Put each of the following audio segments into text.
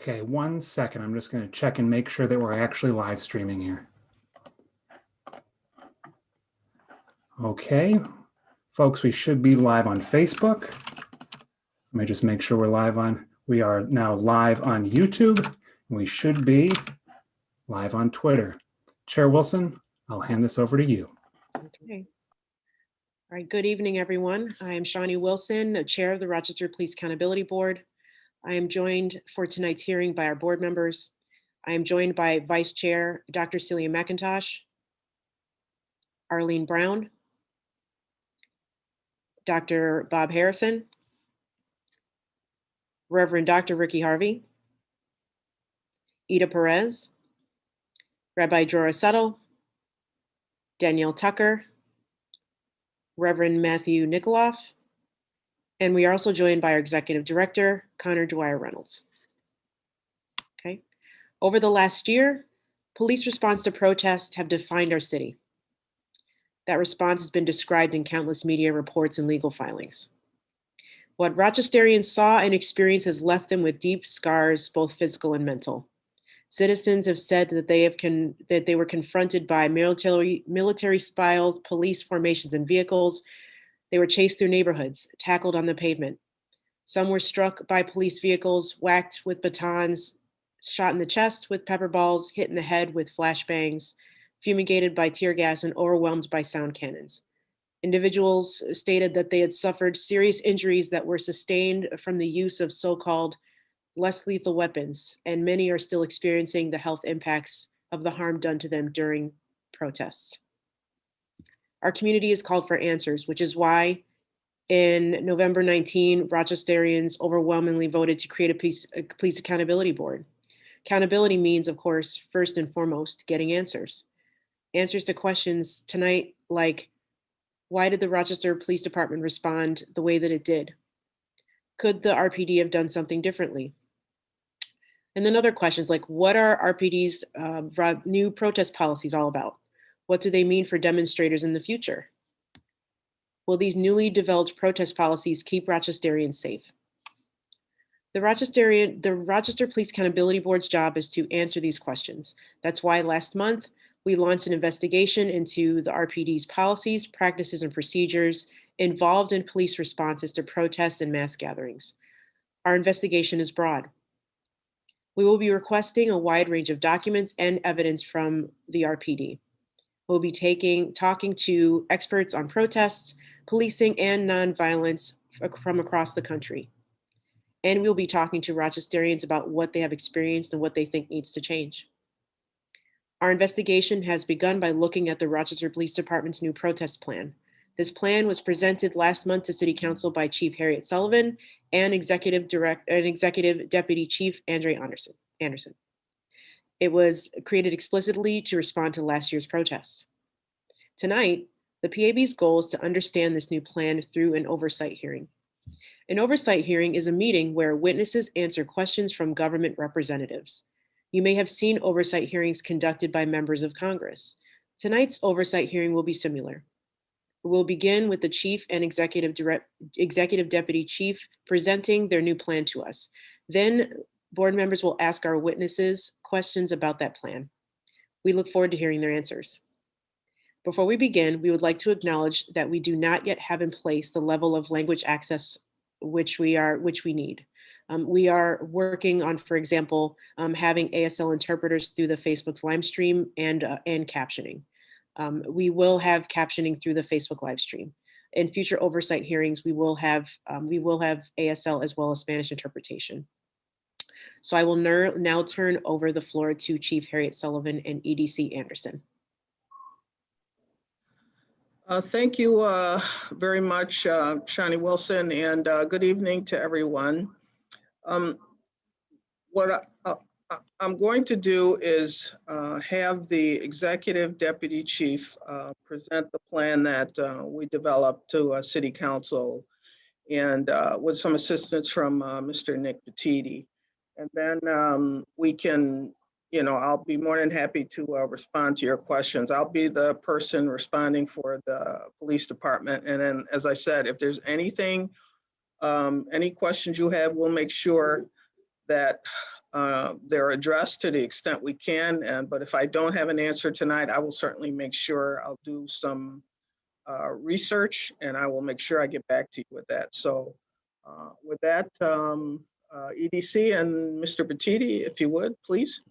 Okay, 1 second. I'm just going to check and make sure that we're actually live streaming here. Okay, folks, we should be live on Facebook. Let me just make sure we're live on. We are now live on YouTube, and we should be live on Twitter. Chair Wilson, I'll hand this over to you. Okay. All right, good evening, everyone. I am Shawnee Wilson, Chair of the Rochester Police Accountability Board. I am joined for tonight's hearing by our board members. I am joined by Vice Chair Dr. Celia McIntosh, Arlene Brown, Dr. Bob Harrison, Reverend Dr. Ricky Harvey, Ida Perez, Rabbi Drora Settle, Danielle Tucker, Reverend Matthew Nikoloff, and we are also joined by our Executive Director, Connor Dwyer Reynolds. Okay. Over the last year, police response to protests have defined our city. That response has been described in countless media reports and legal filings. What Rochesterians saw and experienced has left them with deep scars, both physical and mental. Citizens have said that they were confronted by military-styled police formations and vehicles. They were chased through neighborhoods, tackled on the pavement. Some were struck by police vehicles, whacked with batons, shot in the chest with pepper balls, hit in the head with flashbangs, fumigated by tear gas, and overwhelmed by sound cannons. Individuals stated that they had suffered serious injuries that were sustained from the use of so-called less lethal weapons, and many are still experiencing the health impacts of the harm done to them during protests. Our community has called for answers, which is why in November 19, Rochesterians overwhelmingly voted to create a police accountability board. Accountability means, of course, first and foremost, getting answers. Answers to questions tonight like, why did the Rochester Police Department respond the way that it did? Could the RPD have done something differently? And then other questions like, what are RPD's new protest policies all about? What do they mean for demonstrators in the future? Will these newly developed protest policies keep Rochesterians safe? The Rochester Police Accountability Board's job is to answer these questions. That's why last month, we launched an investigation into the RPD's policies, practices, and procedures involved in police responses to protests and mass gatherings. Our investigation is broad. We will be requesting a wide range of documents and evidence from the RPD. We'll be talking to experts on protests, policing, and nonviolence from across the country. And we'll be talking to Rochesterians about what they have experienced and what they think needs to change. Our investigation has begun by looking at the Rochester Police Department's new protest plan. This plan was presented last month to City Council by Chief Harriet Sullivan and Executive Deputy Chief Andre Anderson. It was created explicitly to respond to last year's protests. Tonight, the PAB's goal is to understand this new plan through an oversight hearing. An oversight hearing is a meeting where witnesses answer questions from government representatives. You may have seen oversight hearings conducted by members of Congress. Tonight's oversight hearing will be similar. We'll begin with the Chief and Executive Deputy Chief presenting their new plan to us. Then board members will ask our witnesses questions about that plan. We look forward to hearing their answers. Before we begin, we would like to acknowledge that we do not yet have in place the level of language access which we need. We are working on, for example, having ASL interpreters through the Facebook's live stream and captioning. We will have captioning through the Facebook live stream. In future oversight hearings, we will have ASL as well as Spanish interpretation. So I will now turn over the floor to Chief Harriet Sullivan and EDC Anderson. Thank you very much, Shawnee Wilson, and good evening to everyone. What I'm going to do is have the Executive Deputy Chief present the plan that we developed to City Council, and with some assistance from Mr. Nick Petiti. And then we can, I'll be more than happy to respond to your questions. I'll be the person responding for the police department. And then, as I said, if there's anything, any questions you have, we'll make sure that they're addressed to the extent we can. But if I don't have an answer tonight, I will certainly make sure I'll do some research, and I will make sure I get back to you with that. So with that, EDC and Mr. Battiti, if you would, please.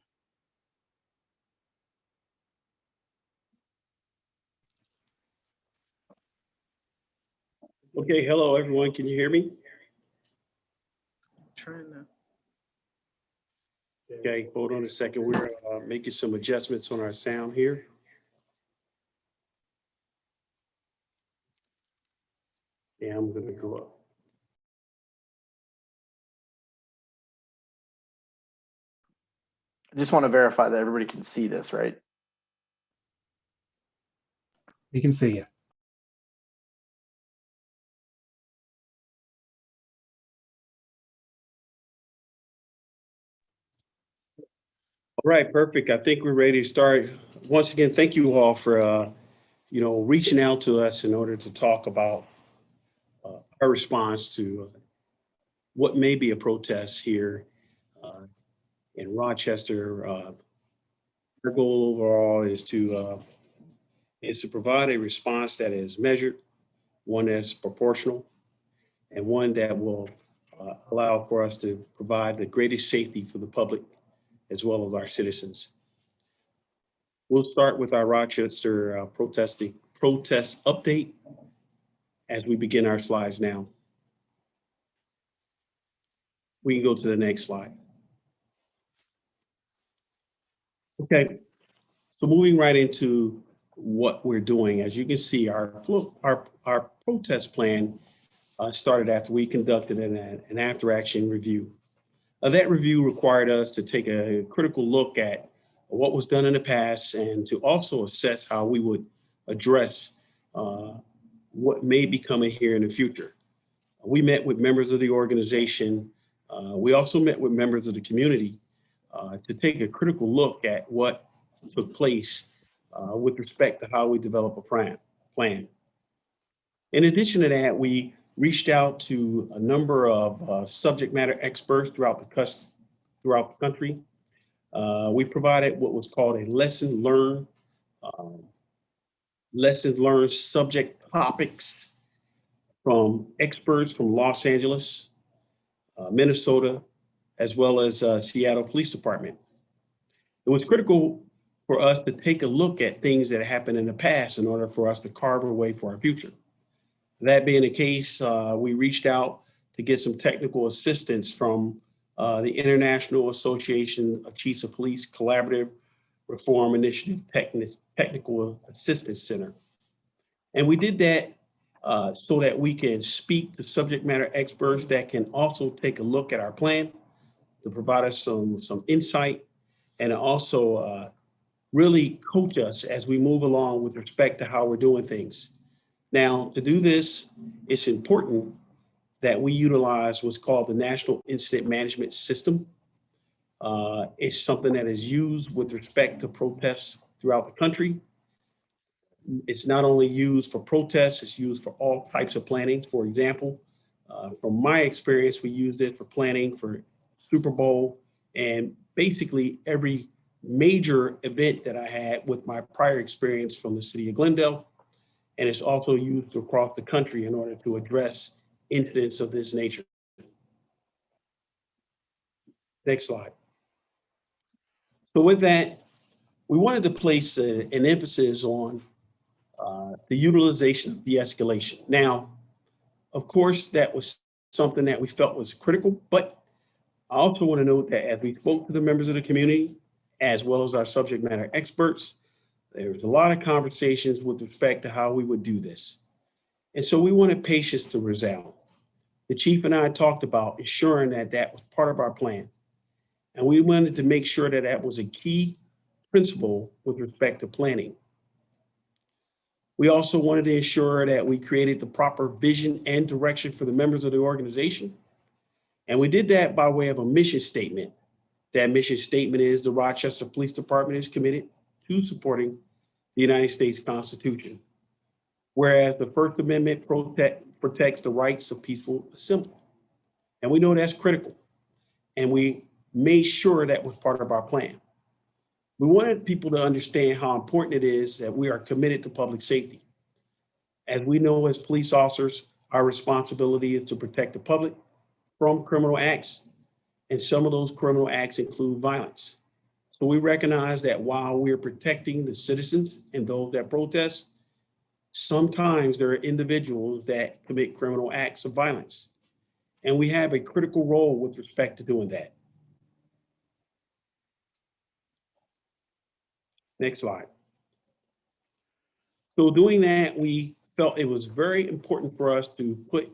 Okay, hello everyone. Can you hear me? Trying to. Okay, hold on a second. We're making some adjustments on our sound here. Yeah, I'm gonna go up. I just want to verify that everybody can see this, right? We can see you. All right, perfect. I think we're ready to start. Once again, thank you all for reaching out to us in order to talk about our response to what may be a protest here in Rochester. Our goal overall is to provide a response that is measured, one that's proportional, and one that will allow for us to provide the greatest safety for the public as well as our citizens. We'll start with our Rochester protest update as we begin our slides now. We can go to the next slide. Okay, so moving right into what we're doing. As you can see, our protest plan started after we conducted an after action review. That review required us to take a critical look at what was done in the past and to also assess how we would address what may be coming here in the future. We met with members of the organization. We also met with members of the community to take a critical look at what took place with respect to how we develop a plan. In addition to that, we reached out to a number of subject matter experts throughout the country. We provided what was called a lessons learned subject topics from experts from Los Angeles, Minnesota, as well as Seattle Police Department. It was critical for us to take a look at things that happened in the past in order for us to carve a way for our future. That being the case, we reached out to get some technical assistance from the International Association of Chiefs of Police Collaborative Reform Initiative Technical Assistance Center. And we did that so that we can speak to subject matter experts that can also take a look at our plan to provide us some insight and also really coach us as we move along with respect to how we're doing things. Now, to do this, it's important that we utilize what's called the National Incident Management System. It's something that is used with respect to protests throughout the country. It's not only used for protests, it's used for all types of planning. For example, from my experience, we used it for planning for Super Bowl and basically every major event that I had with my prior experience from the city of Glendale. And it's also used across the country in order to address incidents of this nature. Next slide. So with that, we wanted to place an emphasis on the utilization of de-escalation. Now, of course, that was something that we felt was critical, but I also want to note that as we spoke to the members of the community, as well as our subject matter experts, there was a lot of conversations with respect to how we would do this. And so we wanted patience to resound. The chief and I talked about ensuring that that was part of our plan. And we wanted to make sure that that was a key principle with respect to planning. We also wanted to ensure that we created the proper vision and direction for the members of the organization. And we did that by way of a mission statement. That mission statement is the Rochester Police Department is committed to supporting the United States Constitution. Whereas the First Amendment protects the rights of peaceful assembly. And we know that's critical. And we made sure that was part of our plan. We wanted people to understand how important it is that we are committed to public safety. As we know as police officers, our responsibility is to protect the public from criminal acts, and some of those criminal acts include violence. So we recognize that while we're protecting the citizens and those that protest, sometimes there are individuals that commit criminal acts of violence. And we have a critical role with respect to doing that. Next slide. So doing that, we felt it was very important for us to put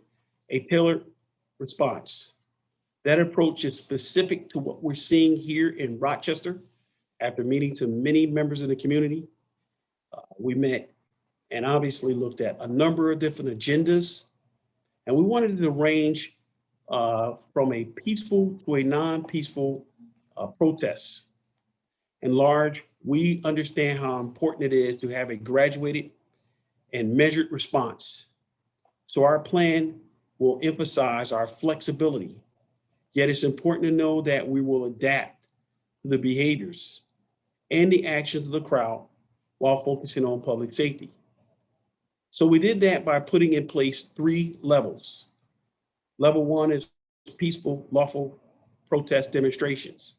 a tailored response. That approach is specific to what we're seeing here in Rochester. After meeting to many members of the community, we met and obviously looked at a number of different agendas. And we wanted to range from a peaceful to a non-peaceful protest. In large, we understand how important it is to have a graduated and measured response. So our plan will emphasize our flexibility, yet it's important to know that we will adapt to the behaviors and the actions of the crowd while focusing on public safety. So we did that by putting in place 3 levels. Level 1 is peaceful, lawful protest demonstrations,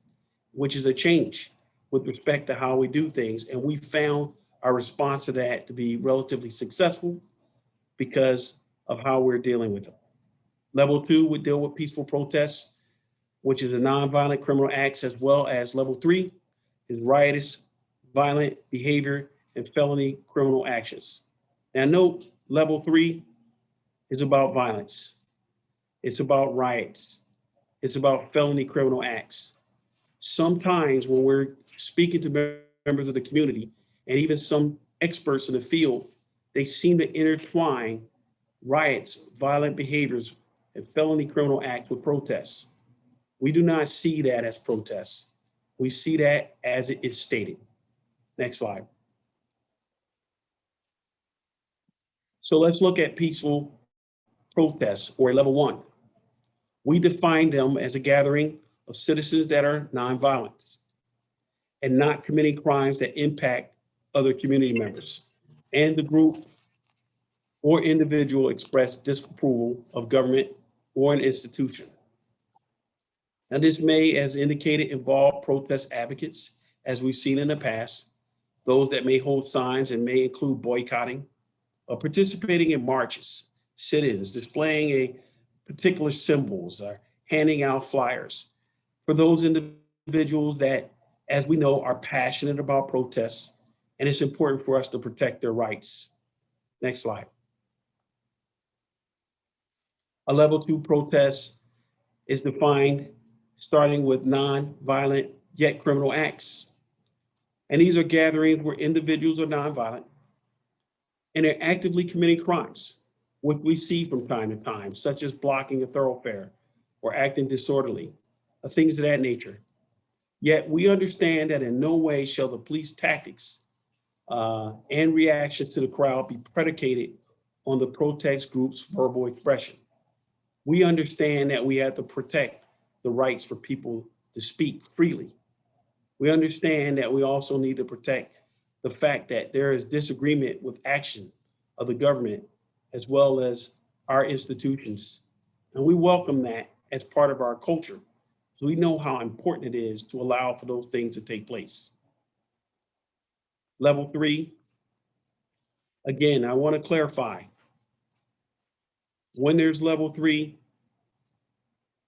which is a change with respect to how we do things. And we found our response to that to be relatively successful because of how we're dealing with them. Level 2 would deal with peaceful protests, which is a nonviolent criminal acts, as well as level 3 is riotous, violent behavior, and felony criminal actions. Now note, level 3 is about violence. It's about riots. It's about felony criminal acts. Sometimes when we're speaking to members of the community and even some experts in the field, they seem to intertwine riots, violent behaviors, and felony criminal acts with protests. We do not see that as protests. We see that as it is stated. Next slide. So let's look at peaceful protests, or level 1. We define them as a gathering of citizens that are nonviolent and not committing crimes that impact other community members, and the group or individual express disapproval of government or an institution. Now, this may, as indicated, involve protest advocates, as we've seen in the past, those that may hold signs and may include boycotting or participating in marches, sit-ins, displaying a particular symbols, or handing out flyers. For those individuals that, as we know, are passionate about protests, and it's important for us to protect their rights. Next slide. A level 2 protest is defined starting with non-violent yet criminal acts. And these are gatherings where individuals are nonviolent and they're actively committing crimes, what we see from time to time, such as blocking a thoroughfare or acting disorderly, or things of that nature. Yet we understand that in no way shall the police tactics and reactions to the crowd be predicated on the protest group's verbal expression. We understand that we have to protect the rights for people to speak freely. We understand that we also need to protect the fact that there is disagreement with action of the government as well as our institutions. And we welcome that as part of our culture. So we know how important it is to allow for those things to take place. Level 3, again, I want to clarify. When there's level 3,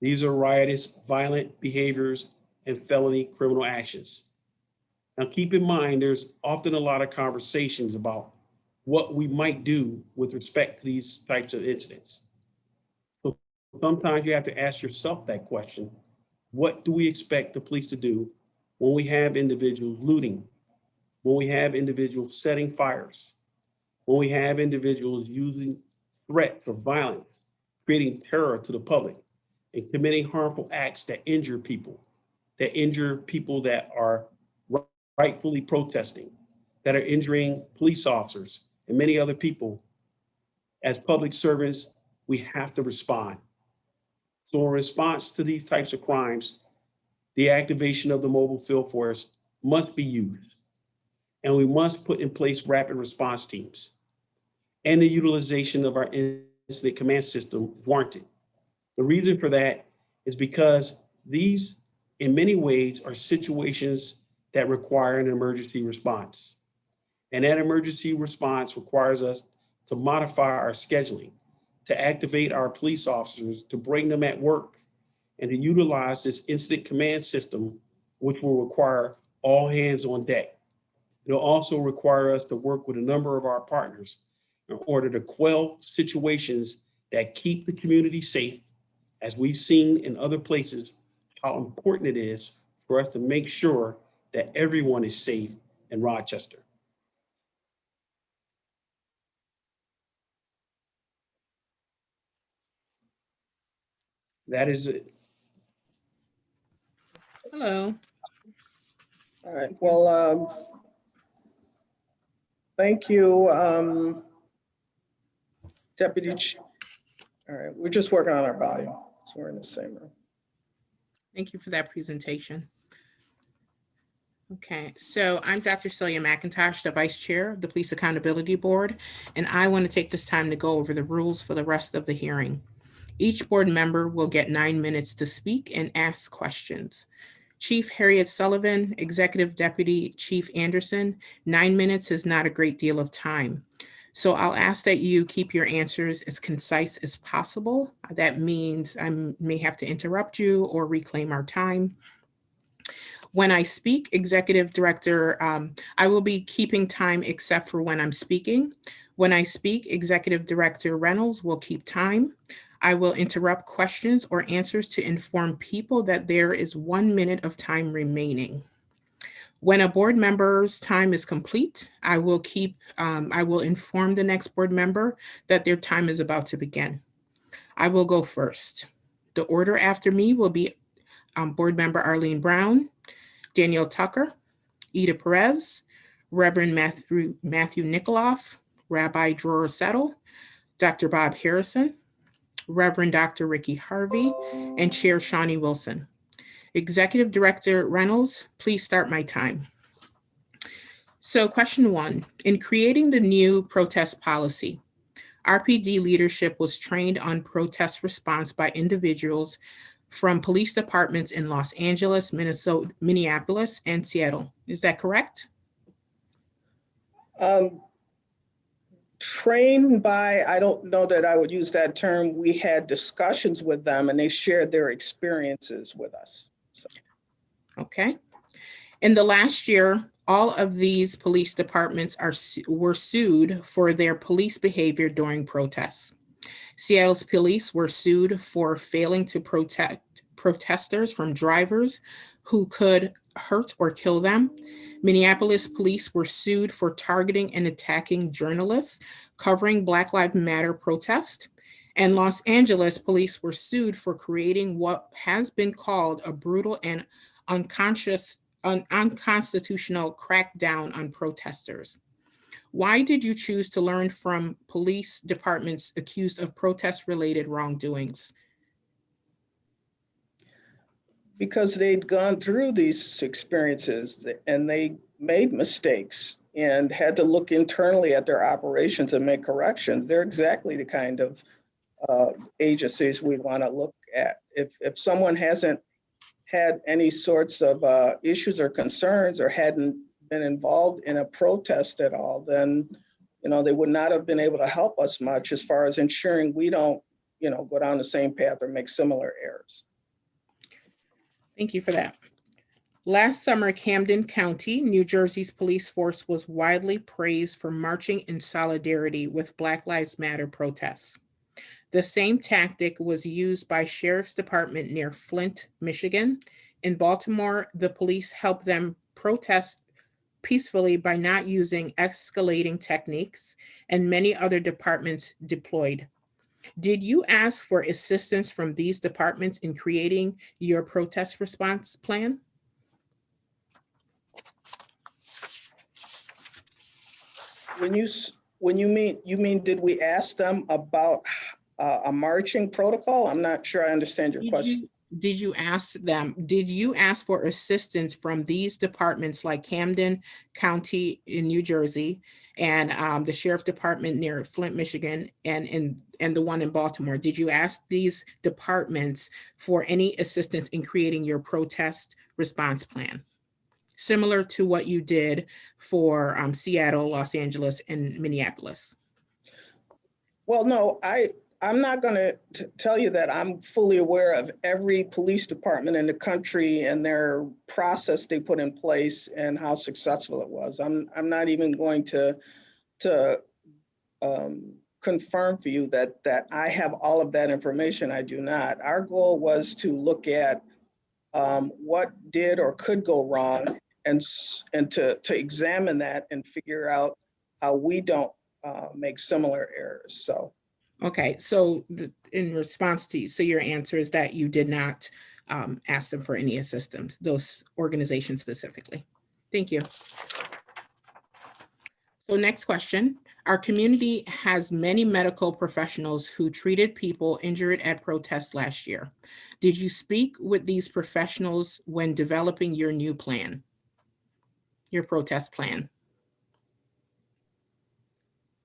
these are riotous, violent behaviors and felony criminal actions. Now keep in mind, there's often a lot of conversations about what we might do with respect to these types of incidents. So sometimes you have to ask yourself that question. What do we expect the police to do when we have individuals looting, when we have individuals setting fires, when we have individuals using threats of violence, creating terror to the public, and committing harmful acts that injure people that are rightfully protesting, that are injuring police officers and many other people. As public servants, we have to respond. So in response to these types of crimes, the activation of the mobile field force must be used, and we must put in place rapid response teams, and the utilization of our incident command system is warranted. The reason for that is because these, in many ways, are situations that require an emergency response. And that emergency response requires us to modify our scheduling, to activate our police officers, to bring them at work, and to utilize this incident command system, which will require all hands on deck. It'll also require us to work with a number of our partners in order to quell situations that keep the community safe, as we've seen in other places, how important it is for us to make sure that everyone is safe in Rochester. That is it. Hello. All right, well, thank you, Deputy Chief. All right, we're just working on our volume, so we're in the same room. Thank you for that presentation. Okay, so I'm Dr. Celia McIntosh, the Vice Chair of the Police Accountability Board, and I want to take this time to go over the rules for the rest of the hearing. Each board member will get 9 minutes to speak and ask questions. Chief Harriet Sullivan, Executive Deputy Chief Anderson, 9 minutes is not a great deal of time. So I'll ask that you keep your answers as concise as possible. That means I may have to interrupt you or reclaim our time. When I speak, Executive Director, I will be keeping time except for when I'm speaking. When I speak, Executive Director Reynolds will keep time. I will interrupt questions or answers to inform people that there is 1 minute of time remaining. When a board member's time is complete, I will inform the next board member that their time is about to begin. I will go first. The order after me will be Board Member Arlene Brown, Daniel Tucker, Ida Perez, Reverend Matthew Nikoloff, Rabbi Dror Settle, Dr. Bob Harrison, Reverend Dr. Ricky Harvey, and Chair Shawnee Wilson. Executive Director Reynolds, please start my time. So question 1, in creating the new protest policy, RPD leadership was trained on protest response by individuals from police departments in Los Angeles, Minneapolis, and Seattle. Is that correct? Trained by, I don't know that I would use that term. We had discussions with them and they shared their experiences with us. So. Okay. In the last year, all of these police departments were sued for their police behavior during protests. Seattle's police were sued for failing to protect protesters from drivers who could hurt or kill them. Minneapolis police were sued for targeting and attacking journalists covering Black Lives Matter protest. And Los Angeles police were sued for creating what has been called a brutal and unconstitutional crackdown on protesters. Why did you choose to learn from police departments accused of protest-related wrongdoings? Because they'd gone through these experiences and they made mistakes and had to look internally at their operations and make corrections. They're exactly the kind of agencies we want to look at. If someone hasn't had any sorts of issues or concerns or hadn't been involved in a protest at all, then they would not have been able to help us much as far as ensuring we don't go down the same path or make similar errors. Thank you for that. Last summer, Camden County, New Jersey's police force was widely praised for marching in solidarity with Black Lives Matter protests. The same tactic was used by Sheriff's Department near Flint, Michigan. In Baltimore, the police helped them protest peacefully by not using escalating techniques, and many other departments deployed. Did you ask for assistance from these departments in creating your protest response plan? When you mean did we ask them about a marching protocol? I'm not sure I understand your question. did you ask for assistance from these departments like Camden County in New Jersey and the Sheriff Department near Flint, Michigan, and the one in Baltimore? Did you ask these departments for any assistance in creating your protest response plan? Similar to what you did for Seattle, Los Angeles, and Minneapolis. Well, no, I'm not going to tell you that I'm fully aware of every police department in the country and their process they put in place and how successful it was. I'm not even going to confirm for you that I have all of that information. I do not. Our goal was to look at what did or could go wrong and to examine that and figure out how we don't make similar errors. So. Okay, so in response to, so your answer is that you did not ask them for any assistance, those organizations specifically. Thank you. So next question. Our community has many medical professionals who treated people injured at protests last year. Did you speak with these professionals when developing your new plan, your protest plan?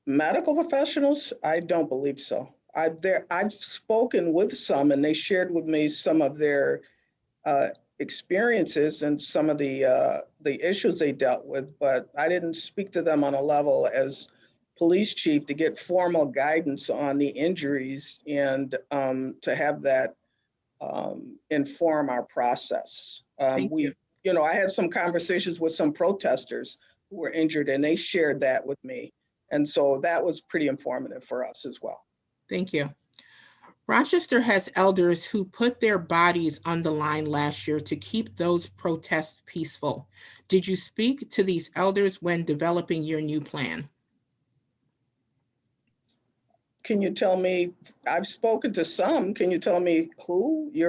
Medical professionals? I don't believe so. I've spoken with some, and they shared with me some of their experiences and some of the issues they dealt with, but I didn't speak to them on a level as police chief to get formal guidance on the injuries and to have that inform our process. Thank you. I had some conversations with some protesters who were injured, and they shared that with me. And so that was pretty informative for us as well. Thank you. Rochester has elders who put their bodies on the line last year to keep those protests peaceful. Did you speak to these elders when developing your new plan? Can you tell me, I've spoken to some, can you tell me who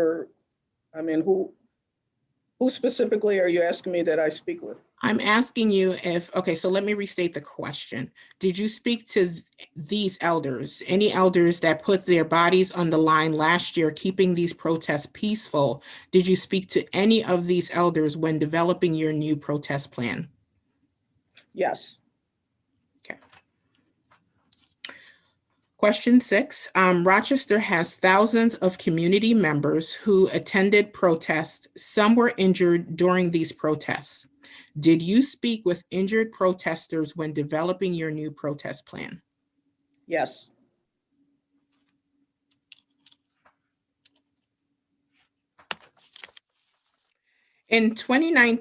specifically are you asking me that I speak with? I'm asking you if, okay, so let me restate the question. Did you speak to these elders, any elders that put their bodies on the line last year, keeping these protests peaceful? Did you speak to any of these elders when developing your new protest plan? Yes. Okay. Question 6, Rochester has thousands of community members who attended protests. Some were injured during these protests. Did you speak with injured protesters when developing your new protest plan? Yes. In 2009,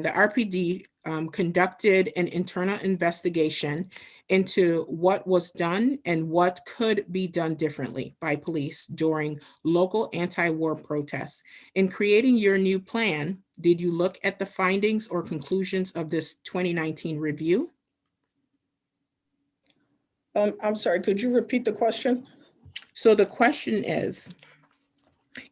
the RPD conducted an internal investigation into what was done and what could be done differently by police during local anti-war protests. In creating your new plan, did you look at the findings or conclusions of this 2019 review? I'm sorry, could you repeat the question? So the question is,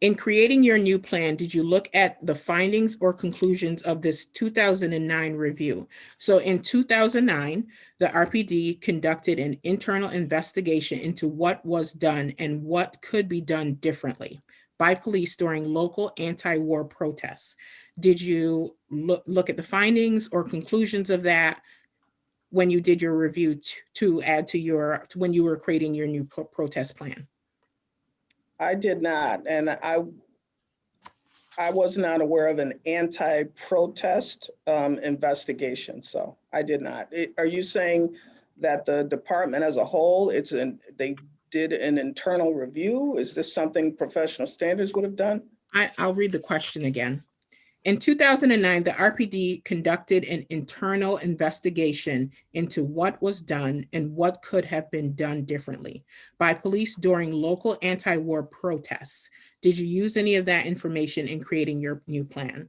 in creating your new plan, did you look at the findings or conclusions of this 2009 review? So in 2009, the RPD conducted an internal investigation into what was done and what could be done differently by police during local anti-war protests. Did you look at the findings or conclusions of that when you did your review to add to when you were creating your new protest plan? I did not, and I was not aware of an anti-protest investigation, so I did not. Are you saying that the department as a whole, they did an internal review? Is this something professional standards would have done? I'll read the question again. In 2009, the RPD conducted an internal investigation into what was done and what could have been done differently by police during local anti-war protests. Did you use any of that information in creating your new plan?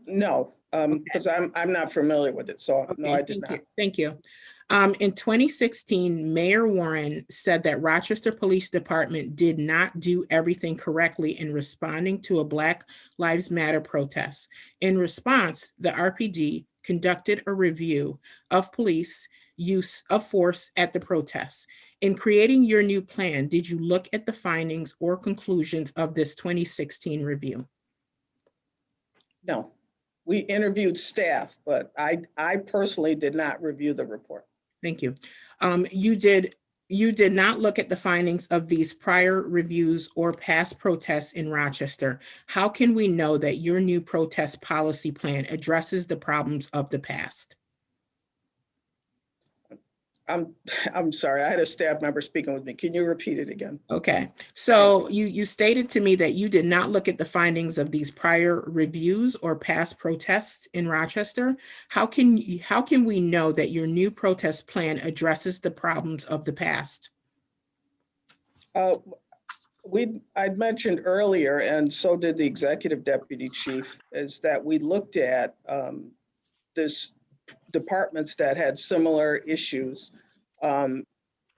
No, because I'm not familiar with it, so okay, no, I did not. Thank you. In 2016, Mayor Warren said that Rochester Police Department did not do everything correctly in responding to a Black Lives Matter protest. In response, the RPD conducted a review of police use of force at the protests. In creating your new plan, did you look at the findings or conclusions of this 2016 review? No, we interviewed staff, but I personally did not review the report. Thank you. You did not look at the findings of these prior reviews or past protests in Rochester. How can we know that your new protest policy plan addresses the problems of the past? I'm sorry, I had a staff member speaking with me. Can you repeat it again? Okay, so you stated to me that you did not look at the findings of these prior reviews or past protests in Rochester. How can we know that your new protest plan addresses the problems of the past? I'd mentioned earlier, and so did the executive deputy chief, is that we looked at this departments that had similar issues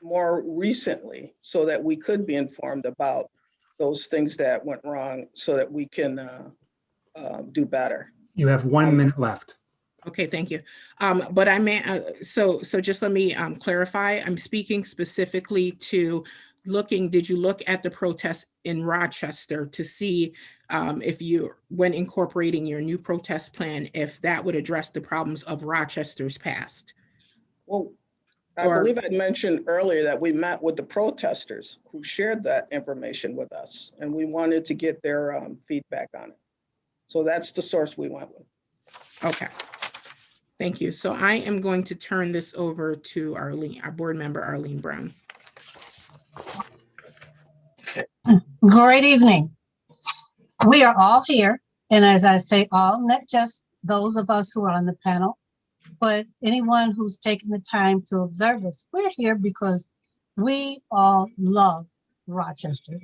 more recently, so that we could be informed about those things that went wrong, so that we can do better. You have 1 minute left. Okay, thank you. But I may, so just let me clarify. I'm speaking specifically to did you look at the protests in Rochester to see if when incorporating your new protest plan, if that would address the problems of Rochester's past? Well, I believe I mentioned earlier that we met with the protesters who shared that information with us, and we wanted to get their feedback on it. So that's the source we went with. Okay. Thank you. So I am going to turn this over to Arlene, our board member, Arlene Brown. Great evening. We are all here, and as I say all, not just those of us who are on the panel, but anyone who's taken the time to observe us. We're here because we all love Rochester,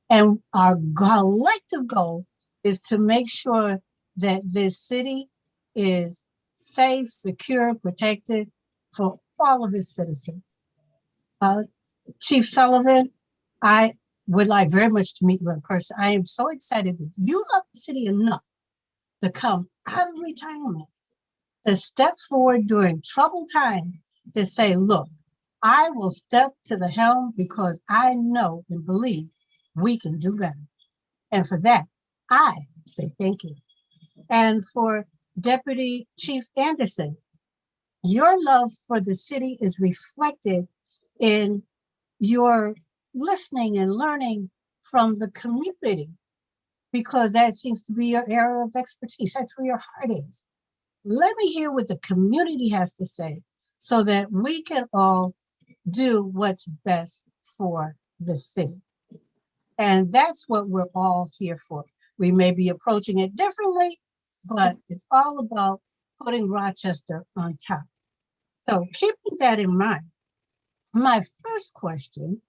and our collective goal is to make sure that this city is safe, secure, protected for all of its citizens. Chief Sullivan, I would like very much to meet you in person. I am so excited that you love the city enough to come out of retirement, to step forward during troubled times, to say, look, I will step to the helm because I know and believe we can do better. And for that, I say thank you. And for Deputy Chief Anderson, your love for the city is reflected in your listening and learning from the community, because that seems to be your area of expertise. That's where your heart is. Let me hear what the community has to say so that we can all do what's best for the city. And that's what we're all here for. We may be approaching it differently, but it's all about putting Rochester on top. So keeping that in mind, my first question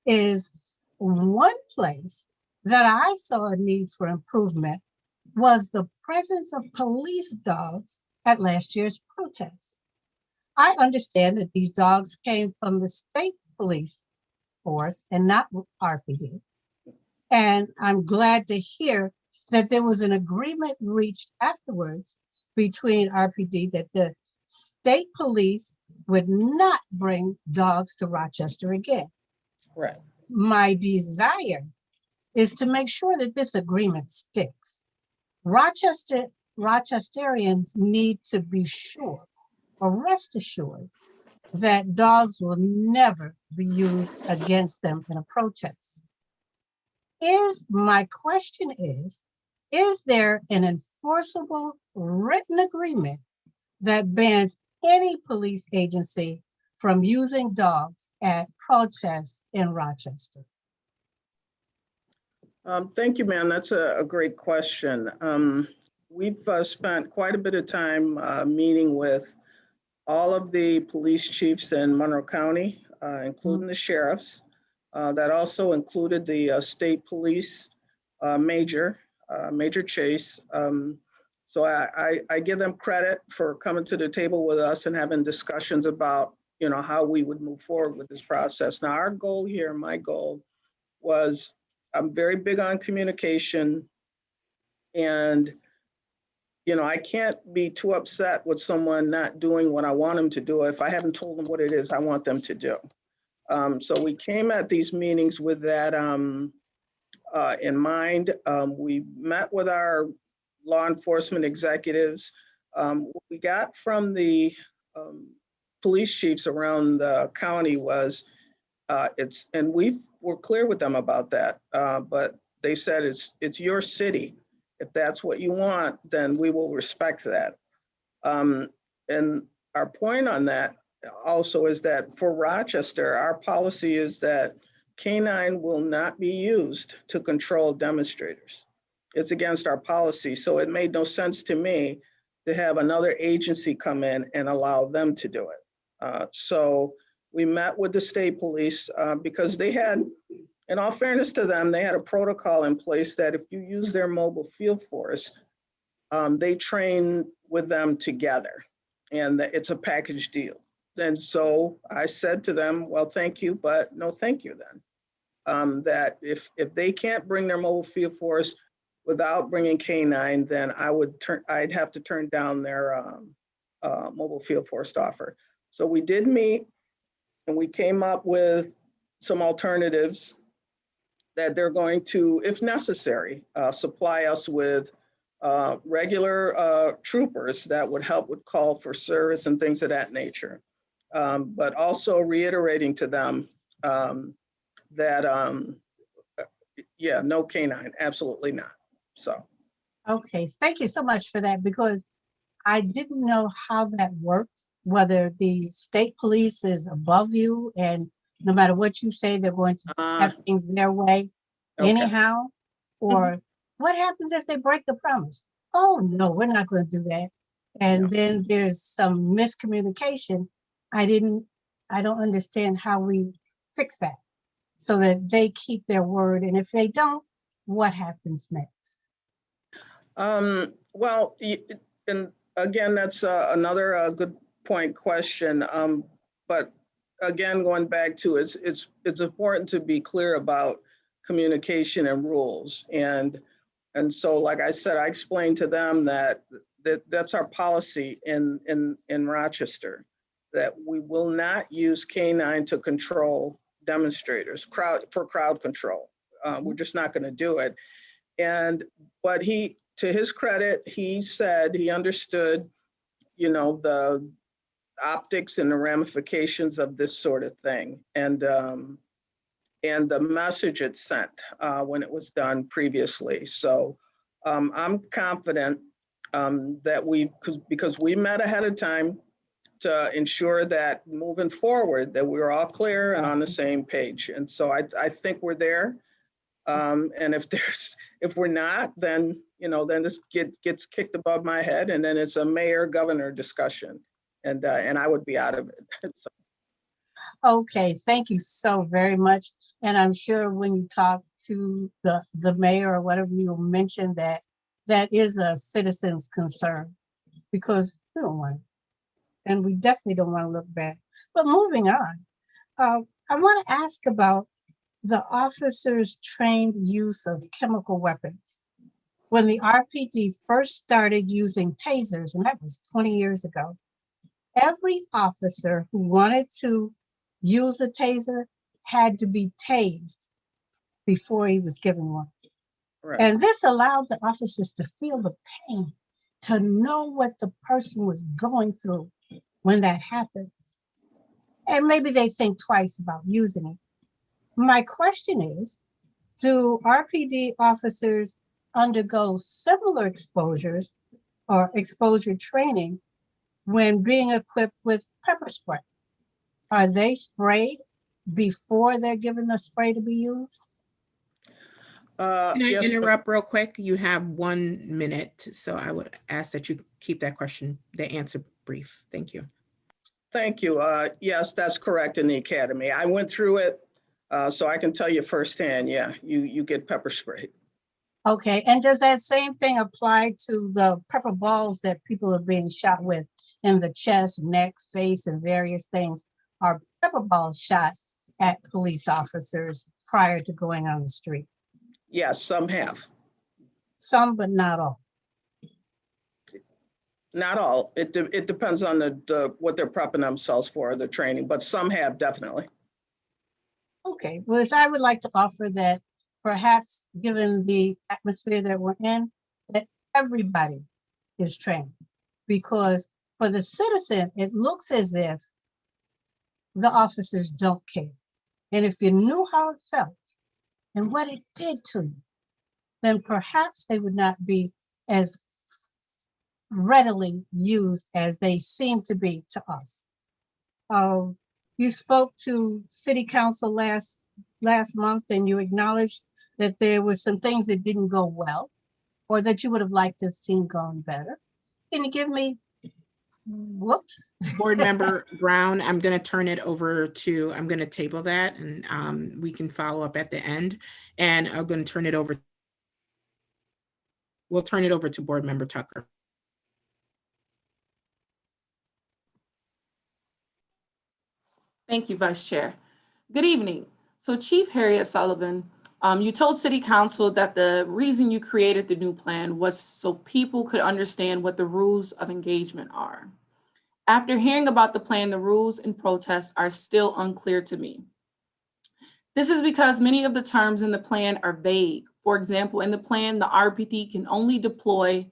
is, one place that I saw a need for improvement was the presence of police dogs at last year's protests. I understand that these dogs came from the state police force and not RPD. And I'm glad to hear that there was an agreement reached afterwards between RPD that the state police would not bring dogs to Rochester again. Right. My desire is to make sure that this agreement sticks. Rochesterians need to be sure, or rest assured, that dogs will never be used against them in a protest. My question is there an enforceable written agreement that bans any police agency from using dogs at protests in Rochester? Thank you, ma'am. That's a great question. We've spent quite a bit of time meeting with all of the police chiefs in Monroe County, including the sheriffs. That also included the state police Major Chase. So I give them credit for coming to the table with us and having discussions about, how we would move forward with this process. Now, our goal here, my goal was, I'm very big on communication, and you know, I can't be too upset with someone not doing what I want them to do if I haven't told them what it is I want them to do. So we came at these meetings with that in mind. We met with our law enforcement executives. What we got from the police chiefs around the county was and we're clear with them about that, but they said it's your city. If that's what you want, then we will respect that. And our point on that also is that for Rochester, our policy is that K-9 will not be used to control demonstrators. It's against our policy. So it made no sense to me to have another agency come in and allow them to do it. So we met with the state police because they had, in all fairness to them, they had a protocol in place that if you use their mobile field force, they train with them together, and it's a package deal. And so I said to them, well, thank you, but no thank you then. That if they can't bring their mobile field force without bringing K-9, then I'd have to turn down their mobile field force offer. So we did meet, and we came up with some alternatives that they're going to, if necessary, supply us with regular troopers that would help with call for service and things of that nature. But also reiterating to them that, yeah, no K-9, absolutely not. So. Okay, thank you so much for that, because I didn't know how that worked, whether the state police is above you and no matter what you say, they're going to have things their way anyhow, or what happens if they break the promise? Oh, no, we're not going to do that. And then there's some miscommunication. I don't understand how we fix that so that they keep their word. And if they don't, what happens next? Well, and again, that's another good point question. But again, going back to it's important to be clear about communication and rules. And so, like I said, I explained to them that's our policy in Rochester, that we will not use K-9 to control demonstrators, for crowd control. We're just not going to do it. But to his credit, he said he understood, you know, the optics and the ramifications of this sort of thing, and the message it sent when it was done previously. So I'm confident that because we met ahead of time to ensure that moving forward, that we were all clear and on the same page. And so I think we're there. And if we're not, then, you know, then this gets kicked above my head, and then it's a mayor-governor discussion, and I would be out of it. So. Okay, thank you so very much. And I'm sure when you talk to the mayor or whatever, you'll mention that is a citizen's concern, because we don't want it. And we definitely don't want to look bad. But moving on, I want to ask about the officers' trained use of chemical weapons. When the RPD first started using tasers, and that was 20 years ago, every officer who wanted to use a taser had to be tased before he was given one. Right. And this allowed the officers to feel the pain, to know what the person was going through when that happened. And maybe they think twice about using it. My question is, do RPD officers undergo similar exposures or exposure training when being equipped with pepper spray? Are they sprayed before they're given the spray to be used? Can I yes, interrupt real quick? You have 1 minute, so I would ask that you keep the answer brief. Thank you. Thank you. Yes, that's correct in the academy. I went through it, so I can tell you firsthand, yeah, you get pepper sprayed. Okay, and does that same thing apply to the pepper balls that people are being shot with in the chest, neck, face, and various things? Are pepper balls shot at police officers prior to going on the street? Yes, some have. Some, but not all. Not all. It depends on what they're prepping themselves for, the training, but some have definitely. Okay, well, I would like to offer that perhaps given the atmosphere that we're in, that everybody is trained. Because for the citizen, it looks as if the officers don't care. And if you knew how it felt and what it did to you, then perhaps they would not be as readily used as they seem to be to us. You spoke to City Council last month, and you acknowledged that there were some things that didn't go well, or that you would have liked to have seen gone better. Can you give me, whoops? Board Member Brown, I'm going to turn it over to, I'm going to table that, and we can follow up at the end. And I'm going to turn it over. We'll turn it over to Board Member Tucker. Thank you, Vice Chair. Good evening. So Chief Harriet Sullivan, you told City Council that the reason you created the new plan was so people could understand what the rules of engagement are. After hearing about the plan, the rules and protests are still unclear to me. This is because many of the terms in the plan are vague. For example, in the plan, the RPD can only deploy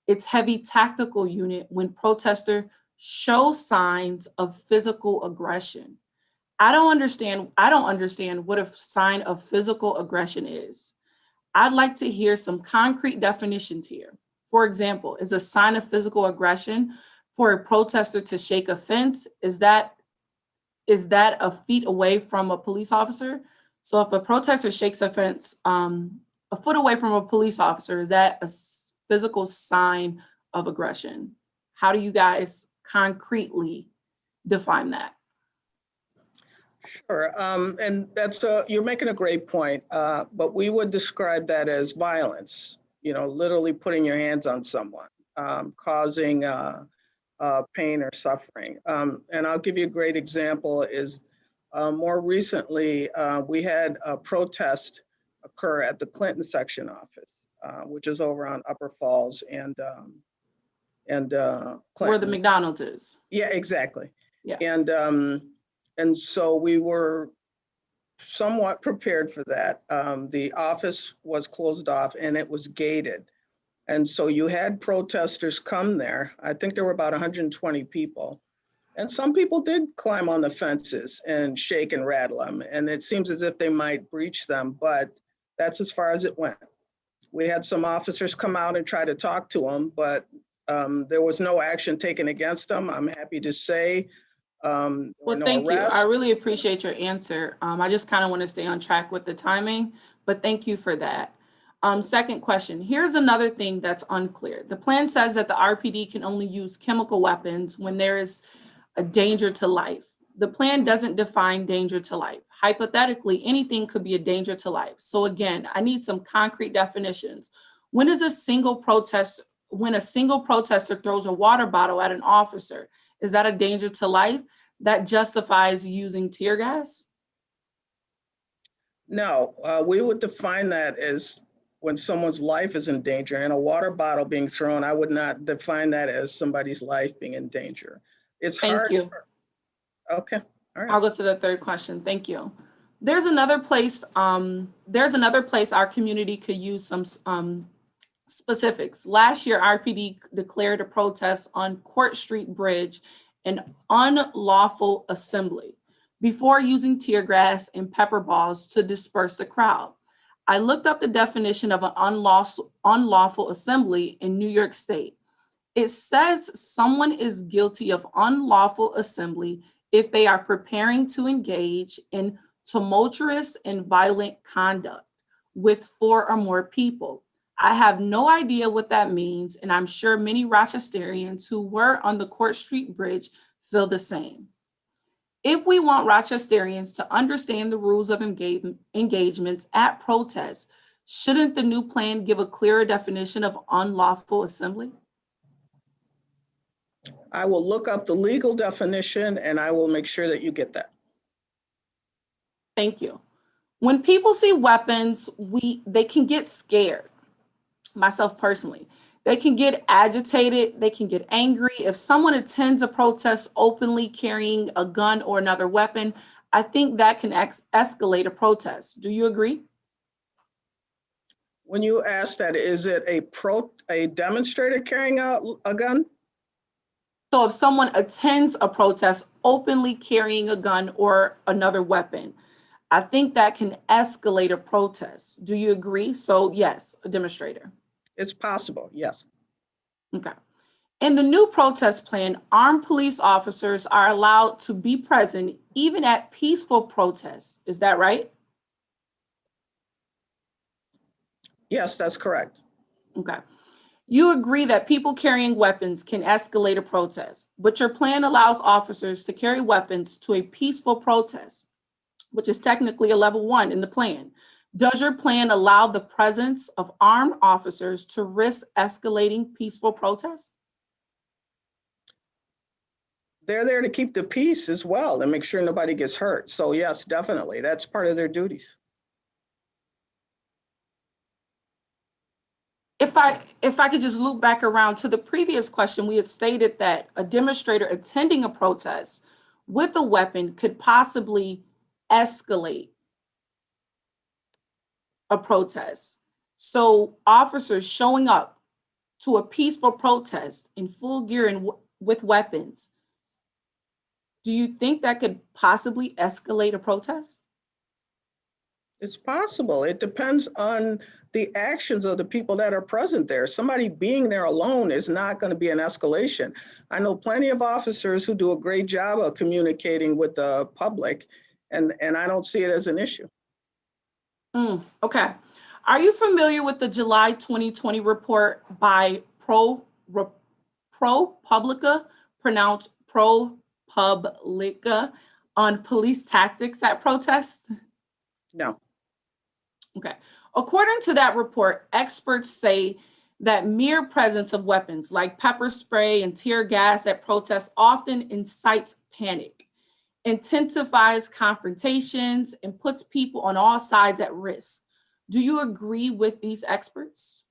its heavy tactical unit when protesters show signs of physical aggression. I don't understand what a sign of physical aggression is. I'd like to hear some concrete definitions here. For example, is a sign of physical aggression for a protester to shake a fence? Is that a feet away from a police officer? So if a protester shakes a fence a foot away from a police officer, is that a physical sign of aggression? How do you guys concretely define that? Sure, and that's you're making a great point, but we would describe that as violence. You know, literally putting your hands on someone, causing pain or suffering. And I'll give you a great example. Is more recently we had a protest occur at the Clinton section office, which is over on Upper Falls and Clinton. Where the McDonald's is. Yeah, exactly. Yeah. And so we were somewhat prepared for that. The office was closed off and it was gated. And so you had protesters come there. I think there were about 120 people. And some people did climb on the fences and shake and rattle them. And it seems as if they might breach them, but that's as far as it went. We had some officers come out and try to talk to them, but there was no action taken against them. I'm happy to say. Well, thank you. I really appreciate your answer. I just kind of want to stay on track with the timing, but thank you for that. Second question, here's another thing that's unclear. The plan says that the RPD can only use chemical weapons when there is a danger to life. The plan doesn't define danger to life. Hypothetically, anything could be a danger to life. So again, I need some concrete definitions. When a single protester throws a water bottle at an officer, is that a danger to life that justifies using tear gas? No, we would define that as when someone's life is in danger, and a water bottle being thrown, I would not define that as somebody's life being in danger. It's hard. Thank you. Okay, all right. I'll go to the third question. Thank you. There's another place our community could use some specifics. Last year, RPD declared a protest on Court Street Bridge an unlawful assembly before using tear gas and pepper balls to disperse the crowd. I looked up the definition of an unlawful assembly in New York State. It says someone is guilty of unlawful assembly if they are preparing to engage in tumultuous and violent conduct with 4 or more people. I have no idea what that means, and I'm sure many Rochesterians who were on the Court Street Bridge feel the same. If we want Rochesterians to understand the rules of engagements at protests, shouldn't the new plan give a clearer definition of unlawful assembly? I will look up the legal definition and I will make sure that you get that. Thank you. When people see weapons, they can get scared. Myself personally, They can get agitated, they can get angry. If someone attends a protest openly carrying a gun or another weapon, I think that can escalate a protest. Do you agree? When you ask that, is it a demonstrator carrying a gun? So if someone attends a protest openly carrying a gun or another weapon, I think that can escalate a protest. Do you agree? So yes, a demonstrator. It's possible, yes. Okay. In the new protest plan, armed police officers are allowed to be present even at peaceful protests. Is that right? Yes, that's correct. Okay. You agree that people carrying weapons can escalate a protest, but your plan allows officers to carry weapons to a peaceful protest, which is technically a level 1 in the plan. Does your plan allow the presence of armed officers to risk escalating peaceful protests? They're there to keep the peace as well and make sure nobody gets hurt. So yes, definitely, that's part of their duties. If I could just loop back around to the previous question, we had stated that a demonstrator attending a protest with a weapon could possibly escalate a protest. So officers showing up to a peaceful protest in full gear and with weapons, do you think that could possibly escalate a protest? It's possible. It depends on the actions of the people that are present there. Somebody being there alone is not going to be an escalation. I know plenty of officers who do a great job of communicating with the public, and I don't see it as an issue. Okay. Are you familiar with the July 2020 report by ProPublica, pronounced ProPublica, on police tactics at protests? No. Okay. According to that report, experts say that mere presence of weapons like pepper spray and tear gas at protests often incites panic, intensifies confrontations, and puts people on all sides at risk. Do you agree with these experts?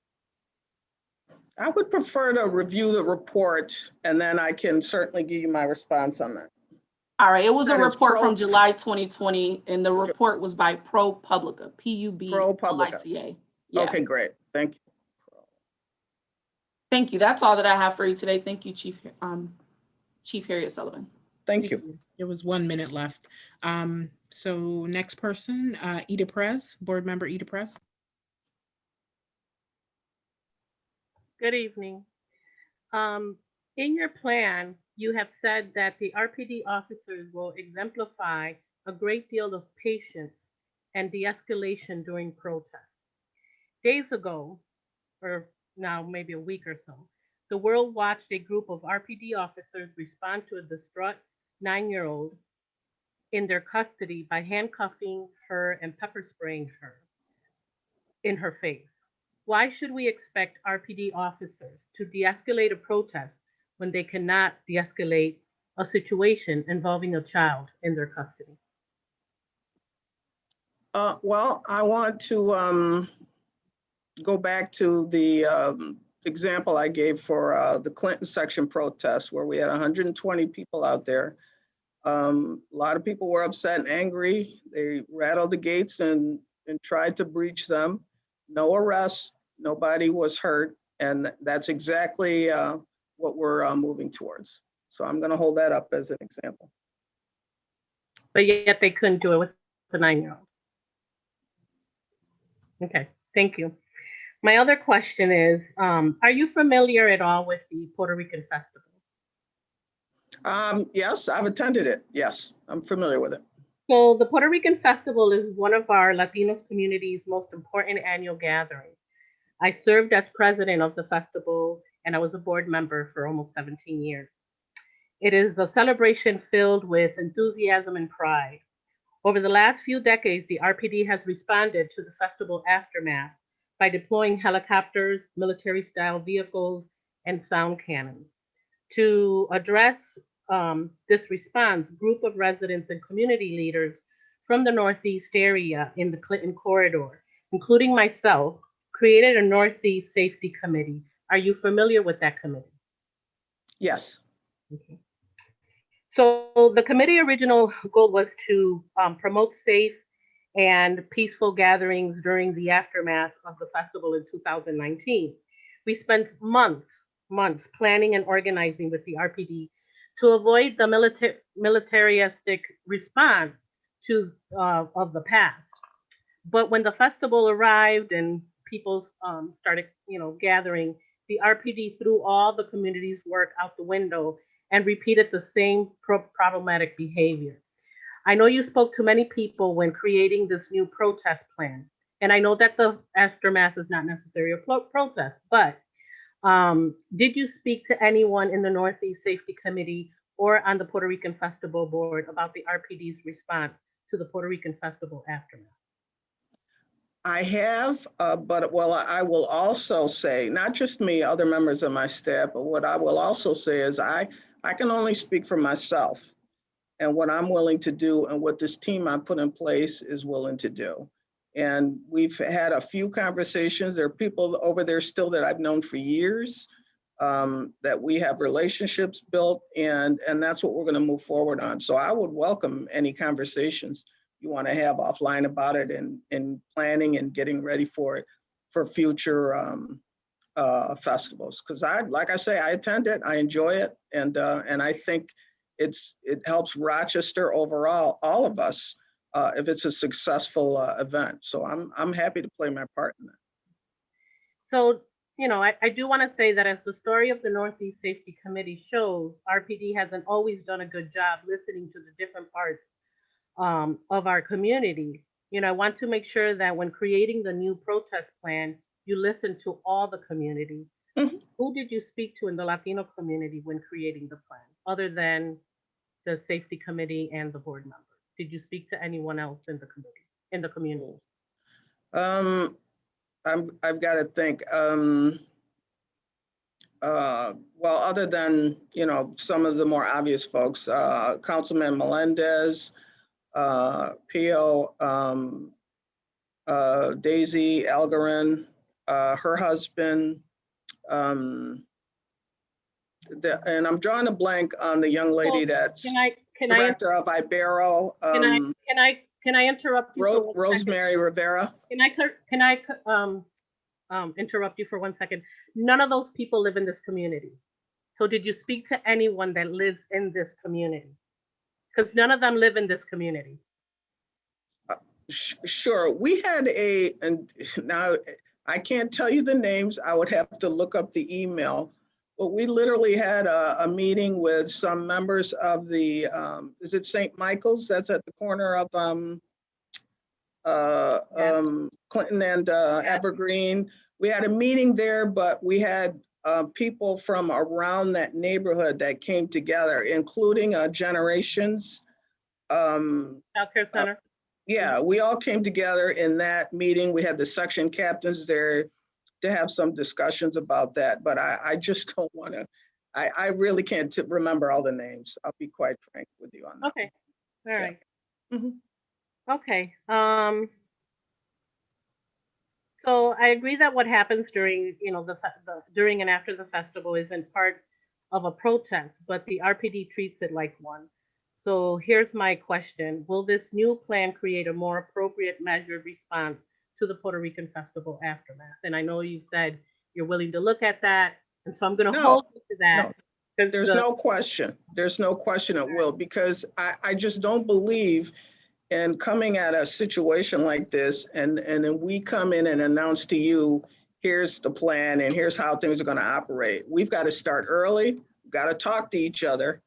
I would prefer to review the report, and then I can certainly give you my response on that. All right, it was a That is report from July 2020, and the report was by ProPublica, PUBLICA. Yeah. Okay, great. Thank you. Thank you. That's all that I have for you today. Thank you, Chief Harriet Sullivan. Thank you. There was 1 minute left. So next person, Ida Perez, board member Ida Perez. Good evening. In your plan, you have said that the RPD officers will exemplify a great deal of patience and de-escalation during protests. Days ago, or now maybe a week or so, the world watched a group of RPD officers respond to a distraught 9-year-old in their custody by handcuffing her and pepper spraying her in her face. Why should we expect RPD officers to de-escalate a protest when they cannot de-escalate a situation involving a child in their custody? Well, I want to go back to the example I gave for the Clinton section protest, where we had 120 people out there. A lot of people were upset and angry. They rattled the gates and tried to breach them. No arrests, nobody was hurt, and that's exactly what we're moving towards. So I'm going to hold that up as an example. But yet they couldn't do it with the 9-year-old. Okay, thank you. My other question is, are you familiar at all with the Puerto Rican Festival? Yes, I've attended it. Yes, I'm familiar with it. So the Puerto Rican Festival is one of our Latinos community's most important annual gatherings. I served as president of the festival, and I was a board member for almost 17 years. It is a celebration filled with enthusiasm and pride. Over the last few decades, the RPD has responded to the festival aftermath by deploying helicopters, military-style vehicles, and sound cannons. To address this response, a group of residents and community leaders from the Northeast area in the Clinton corridor, including myself, created a Northeast Safety Committee, Are you familiar with that committee? Yes. Okay. So the committee original goal was to promote safe and peaceful gatherings during the aftermath of the festival in 2019. We spent months planning and organizing with the RPD to avoid the militaristic response to of the past. But when the festival arrived and people started, gathering, the RPD threw all the community's work out the window and repeated the same problematic behavior. I know you spoke to many people when creating this new protest plan, and I know that the aftermath is not necessarily a protest, but did you speak to anyone in the Northeast Safety Committee or on the Puerto Rican Festival Board about the RPD's response to the Puerto Rican Festival aftermath? I have, but I will also say, not just me, other members of my staff, but what I will also say is I can only speak for myself and what I'm willing to do and what this team I put in place is willing to do. And we've had a few conversations. There are people over there still that I've known for years, that we have relationships built, and that's what we're going to move forward on. So I would welcome any conversations you want to have offline about it and planning and getting ready for it for future festivals. Because like I say, I attend it, I enjoy it, and I think it helps Rochester overall, all of us, if it's a successful event. So I'm happy to play my part in that. So, I do want to say that as the story of the Northeast Safety Committee shows, RPD hasn't always done a good job listening to the different parts of our community. I want to make sure that when creating the new protest plan, you listen to all the community. Mhm. Who did you speak to in the Latino community when creating the plan, other than the safety committee and the board members? Did you speak to anyone else in the community? I've got to think. Well, other than some of the more obvious folks, Councilman Melendez, Pio, Daisy Algarin, her husband, and I'm drawing a blank on the young lady that's Can I director of Ibero, interrupt you for 1 second? Rosemary Rivera. Can I interrupt you for 1 second? None of those people live in this community. So did you speak to anyone that lives in this community? Because none of them live in this community. Sure, we had and now I can't tell you the names, I would have to look up the email, but we literally had a meeting with some members of the, is it St. Michael's? That's at the corner of Clinton and Evergreen. We had a meeting there, but we had people from around that neighborhood that came together, including Generations. Childcare Center. Yeah, we all came together in that meeting. We had the section captains there to have some discussions about that, but I just don't want to, I really can't remember all the names. I'll be quite frank with you on that. Okay, all right. Yeah. Mhm. Okay. So I agree that what happens during, during and after the festival isn't part of a protest, but the RPD treats it like one. So here's my question. Will this new plan create a more appropriate measured response to the Puerto Rican festival aftermath? And I know you said you're willing to look at that. And so I'm going to hold you to that. No, there's no question. There's no question it will, because I just don't believe in coming at a situation like this and then we come in and announce to you, here's the plan and here's how things are going to operate. We've got to start early. We've got to talk to each other.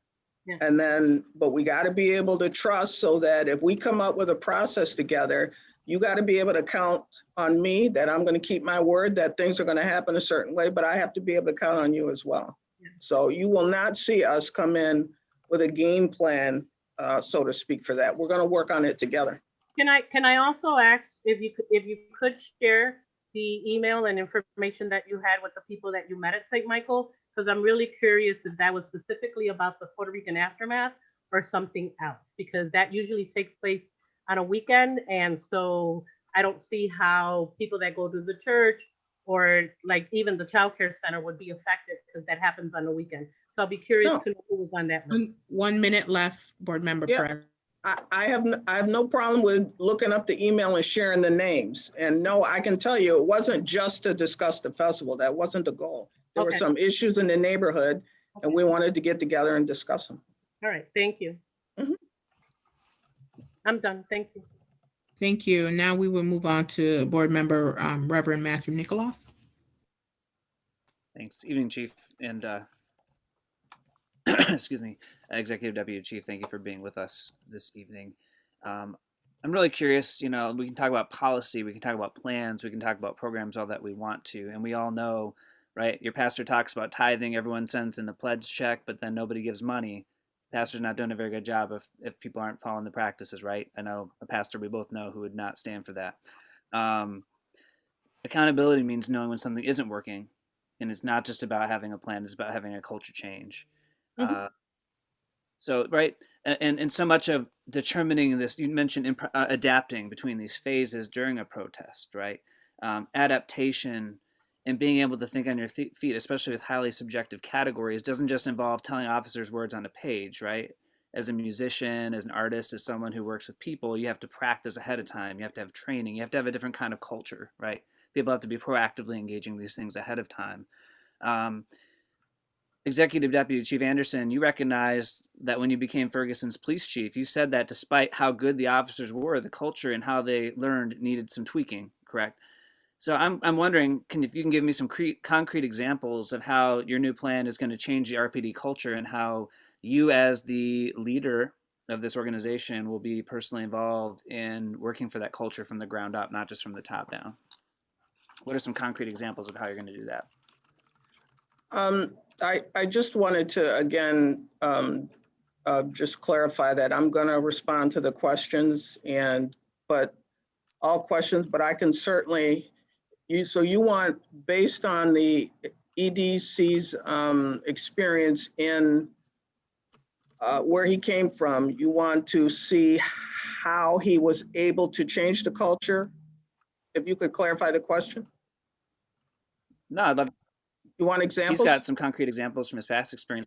Yeah. And then, but we got to be able to trust, so that if we come up with a process together, you got to be able to count on me that I'm going to keep my word, that things are going to happen a certain way, but I have to be able to count on you as well. Yeah. So you will not see us come in with a game plan, so to speak, for that. We're going to work on it together. Can I also ask if you could share the email and information that you had with the people that you met at St. Michael? Because I'm really curious if that was specifically about the Puerto Rican aftermath or something else, because that usually takes place on a weekend. And so I don't see how people that go to the church or like even the childcare center would be affected because that happens on the weekend. So I'll be curious No. to know who was on that list. 1 minute left, Board Member Yeah. Perez. I have no problem with looking up the email and sharing the names. And no, I can tell you, it wasn't just to discuss the festival. That wasn't the goal. There were Okay. some issues in the neighborhood and Okay. we wanted to get together and discuss them. All right, thank you. Mhm. I'm done, thank you. Thank you. Now we will move on to Board Member Reverend Matthew Nikoloff. Thanks. Evening, Chief, and excuse me, Executive Deputy Chief. Thank you for being with us this evening. I'm really curious. You know, we can talk about policy, we can talk about plans, we can talk about programs, all that we want to, and we all know, right? Your pastor talks about tithing. Everyone sends in a pledge check, but then nobody gives money. Pastor's not doing a very good job if people aren't following the practices, right? I know a pastor we both know who would not stand for that. Accountability means knowing when something isn't working, and it's not just about having a plan, it's about having a culture change. So, right, and so much of determining this, you mentioned adapting between these phases during a protest, right? Adaptation and being able to think on your feet, especially with highly subjective categories, doesn't just involve telling officers words on a page, right? As a musician, as an artist, as someone who works with people, you have to practice ahead of time. You have to have training. You have to have a different kind of culture, right? People have to be proactively engaging these things ahead of time. Executive Deputy Chief Anderson, you recognized that when you became Ferguson's police chief, you said that despite how good the officers were, the culture and how they learned needed some tweaking, correct? So I'm wondering, if you can give me some concrete examples of how your new plan is going to change the RPD culture and how you as the leader of this organization will be personally involved in working for that culture from the ground up, not just from the top down. What are some concrete examples of how you're going to do that? I just wanted to, again, just clarify that I'm going to respond to the questions but all questions, but I can certainly, so you want, based on the EDC's experience in where he came from, you want to see how he was able to change the culture? If you could clarify the question. No, I'd love. You want examples? He's got some concrete examples from his past experience,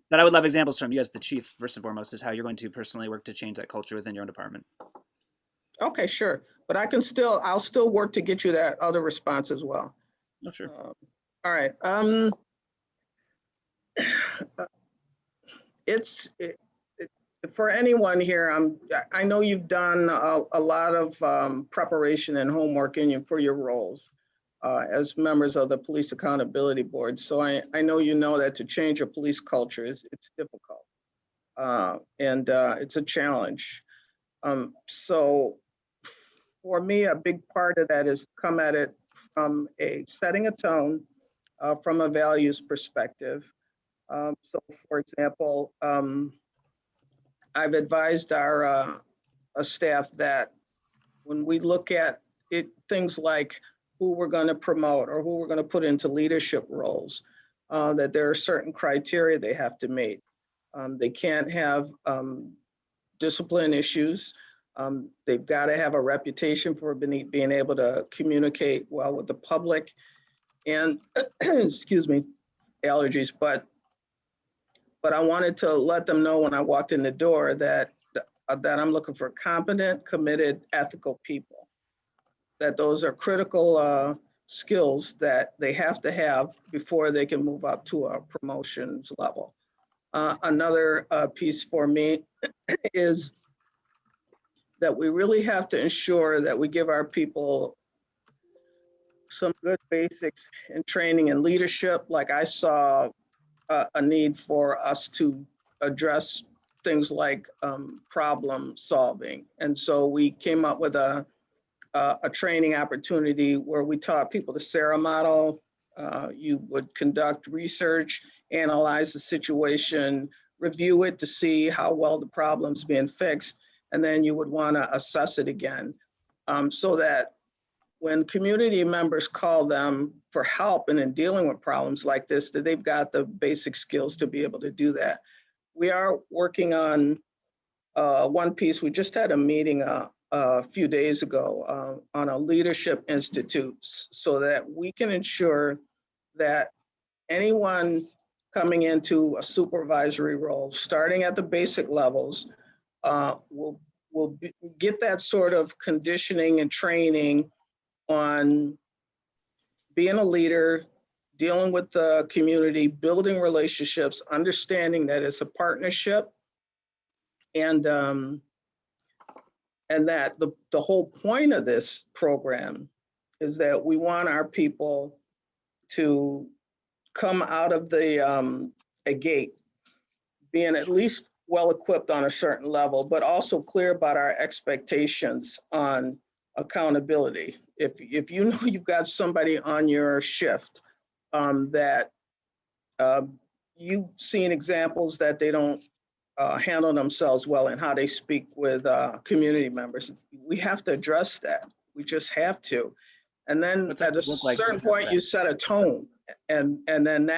but I would love examples from you as the chief, first and foremost, is how you're going to personally work to change that culture within your own department. Okay, sure. But I'll still work to get you that other response as well. Oh, sure. All right. For anyone here, I know you've done a lot of preparation and homework for your roles as members of the Police Accountability Board. So I know you know that to change a police culture it's difficult and it's a challenge. So for me, a big part of that is come at it from setting a tone from a values perspective. So for example, I've advised our staff that when we look at things like who we're going to promote or who we're going to put into leadership roles, that there are certain criteria they have to meet. They can't have discipline issues. They've got to have a reputation for being able to communicate well with the public and, excuse me, allergies, but I wanted to let them know when I walked in the door that I'm looking for competent, committed, ethical people, that those are critical skills that they have to have before they can move up to a promotions level. Another piece for me is that we really have to ensure that we give our people some good basics in training and leadership. Like I saw a need for us to address things like problem solving. And so we came up with a training opportunity where we taught people the SARA model. You would conduct research, analyze the situation, review it to see how well the problem's being fixed, and then you would want to assess it again so that when community members call them for help and in dealing with problems like this, that they've got the basic skills to be able to do that. We are working on one piece. We just had a meeting a few days ago on a leadership institute so that we can ensure that anyone coming into a supervisory role, starting at the basic levels, will get that sort of conditioning and training on being a leader, dealing with the community, building relationships, understanding that it's a partnership, and that the whole point of this program is that we want our people to come out of a gate being at least well-equipped on a certain level, but also clear about our expectations on accountability. If you know you've got somebody on your shift that you've seen examples that they don't handle themselves well and how they speak with community members, we have to address that. We just have to. And then at a certain point, you set a tone, and then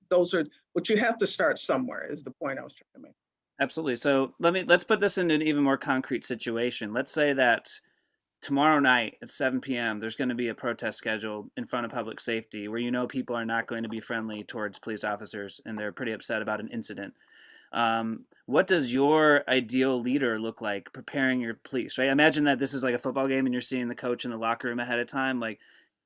those are, but you have to start somewhere is the point I was trying to make. Absolutely. So let's put this in an even more concrete situation. Let's say that tomorrow night at 7 p.m. there's going to be a protest scheduled in front of public safety where people are not going to be friendly towards police officers and they're pretty upset about an incident. What does your ideal leader look like preparing your police, right? Imagine that this is like a football game and you're seeing the coach in the locker room ahead of time. Like,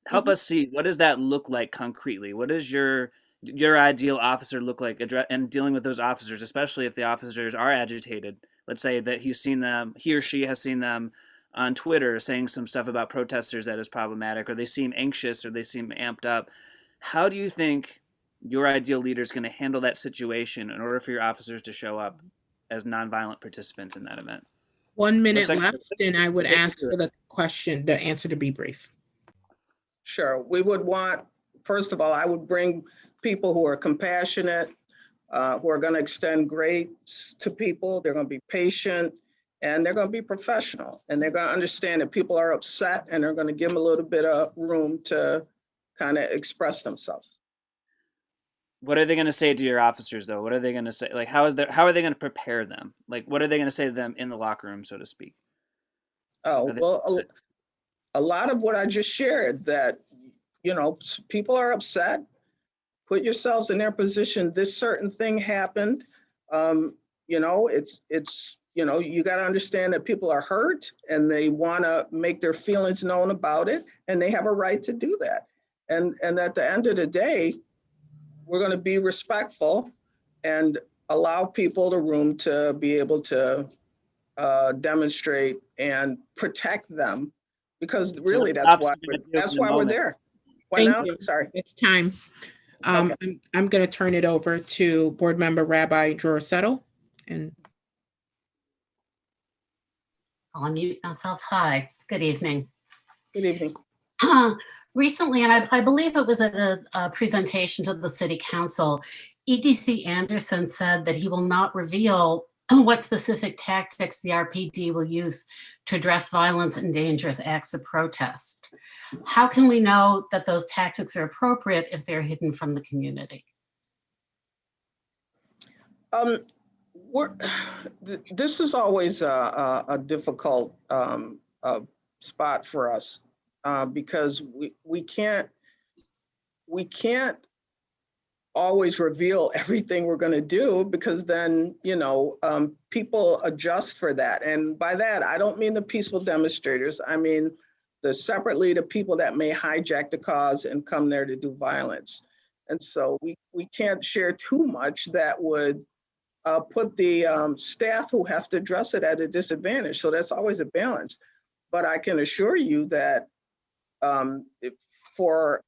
help us see, what does that look like concretely? What does your ideal officer look like, and dealing with those officers, especially if the officers are agitated? Let's say that he or she has seen them on Twitter saying some stuff about protesters that is problematic, or they seem anxious, or they seem amped up. How do you think your ideal leader is going to handle that situation in order for your officers to show up as nonviolent participants in that event? 1 minute left, and I would ask for the answer to be brief. Sure. We would want, first of all, I would bring people who are compassionate, who are going to extend grace to people. They're going to be patient, and they're going to be professional, and they're going to understand that people are upset, and they're going to give them a little bit of room to kind of express themselves. What are they going to say to your officers, though? What are they going to say? Like, how are they going to prepare them? Like, what are they going to say to them in the locker room, so to speak? Oh, well, a lot of what I just shared, that, people are upset. Put yourselves in their position. This certain thing happened. You got to understand that people are hurt and they want to make their feelings known about it, and they have a right to do that. And at the end of the day, we're going to be respectful and allow people the room to be able to demonstrate and protect them, because really that's why we're there. Thank you. Sorry. It's time. Okay. I'm going to turn it over to Board Member Rabbi Dror-Settle. And I'll unmute myself. Hi, good evening. Good evening. Recently, and I believe it was at a presentation to the City Council, EDC Anderson said that he will not reveal what specific tactics the RPD will use to address violence and dangerous acts of protest. How can we know that those tactics are appropriate if they're hidden from the community? This is always a difficult spot for us because we can't always reveal everything we're going to do, because then, people adjust for that. And by that, I don't mean the peaceful demonstrators. I mean the separately the people that may hijack the cause and come there to do violence. And so we can't share too much that would put the staff who have to address it at a disadvantage. So that's always a balance. But I can assure you that for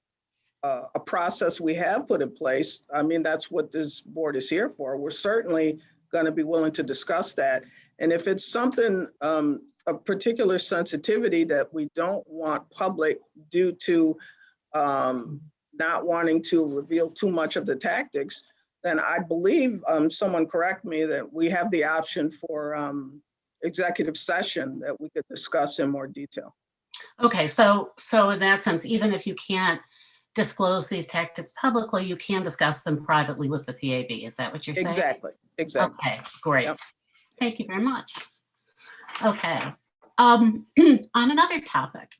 a process we have put in place, I mean, that's what this board is here for. We're certainly going to be willing to discuss that. And if it's something, a particular sensitivity that we don't want public due to not wanting to reveal too much of the tactics, then I believe, someone correct me, that we have the option for executive session that we could discuss in more detail. Okay, so in that sense, even if you can't disclose these tactics publicly, you can discuss them privately with the PAB. Is that what you're saying? Exactly. Okay, great. Yep. Thank you very much. Okay, on another topic,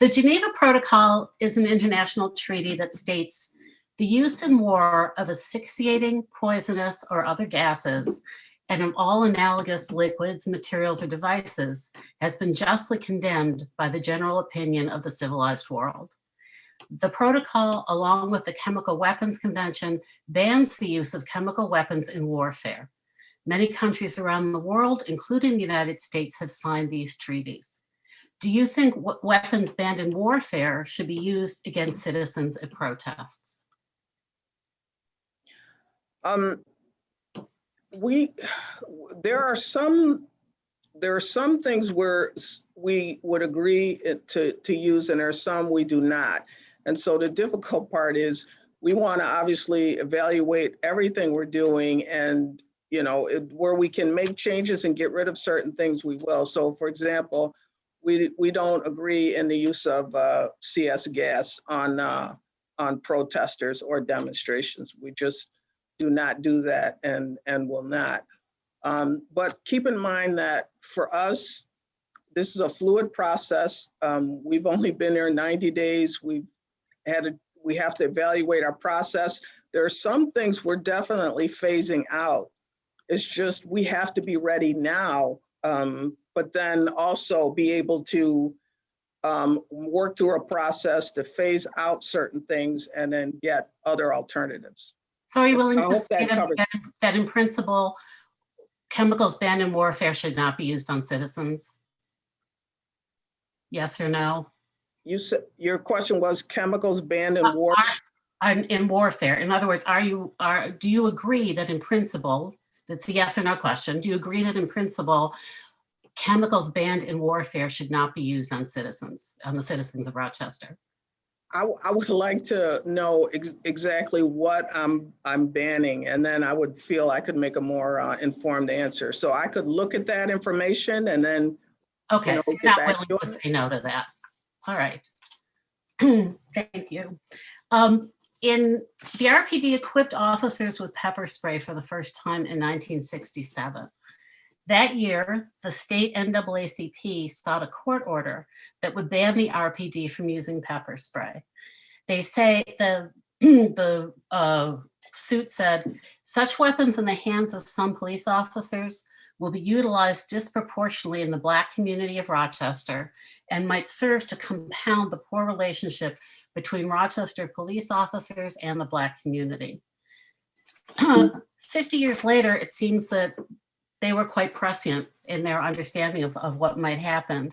the Geneva Protocol is an international treaty that states the use in war of asphyxiating, poisonous, or other gases, and of all analogous liquids, materials, or devices has been justly condemned by the general opinion of the civilized world. The protocol, along with the Chemical Weapons Convention, bans the use of chemical weapons in warfare. Many countries around the world, including the United States, have signed these treaties. Do you think weapons banned in warfare should be used against citizens at protests? There are some things where we would agree to use, and there are some we do not. And so the difficult part is we want to obviously evaluate everything we're doing, and where we can make changes and get rid of certain things, we will. So, for example, we don't agree in the use of CS gas on protesters or demonstrations. We just do not do that, and will not. But keep in mind that for us, this is a fluid process. We've only been there 90 days. We have to evaluate our process. There are some things we're definitely phasing out. It's just we have to be ready now, but then also be able to work through a process to phase out certain things and then get other alternatives. So are you willing to say that in principle, chemicals banned in warfare should not be used on citizens? Yes or no? You said your question was chemicals banned in war? In warfare. In other words, do you agree that in principle, that's a yes or no question, do you agree that in principle, chemicals banned in warfare should not be used on citizens, on the citizens of Rochester? I would like to know exactly what I'm banning, and then I would feel I could make a more informed answer. So I could look at that information and then. Okay, so you're not willing to say no to that. All right. Thank you. The RPD equipped officers with pepper spray for the first time in 1967. That year, the state NAACP sought a court order that would ban the RPD from using pepper spray. They say the suit said, such weapons in the hands of some police officers will be utilized disproportionately in the Black community of Rochester and might serve to compound the poor relationship between Rochester police officers and the Black community. 50 years later, it seems that they were quite prescient in their understanding of what might happen.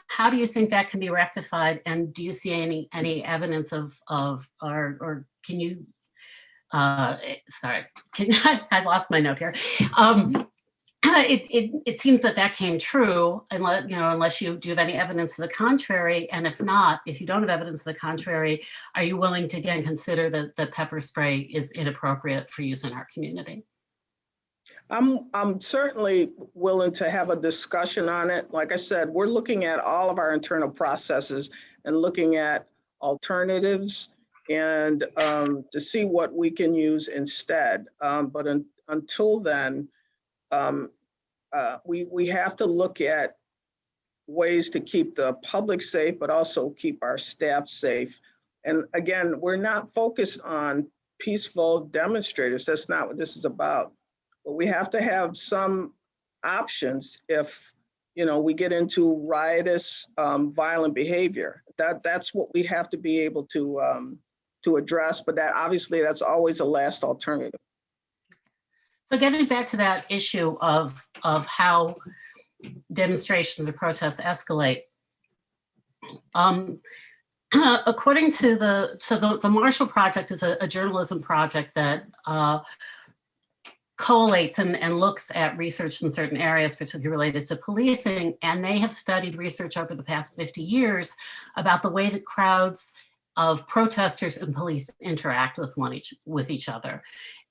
How do you think that can be rectified? And do you see any evidence or can you, sorry, I lost my note here. It seems that came true, unless do you have any evidence to the contrary? And if not, if you don't have evidence to the contrary, are you willing to again consider that the pepper spray is inappropriate for use in our community? I'm certainly willing to have a discussion on it. Like I said, we're looking at all of our internal processes and looking at alternatives and to see what we can use instead. But until then, we have to look at ways to keep the public safe, but also keep our staff safe. And again, we're not focused on peaceful demonstrators. That's not what this is about. But we have to have some options if we get into riotous, violent behavior. That's what we have to be able to address. But that's always a last alternative. So getting back to that issue of how demonstrations or protests escalate, according to the Marshall Project is a journalism project that collates and looks at research in certain areas, particularly related to policing, and they have studied research over the past 50 years about the way that crowds of protesters and police interact with each other.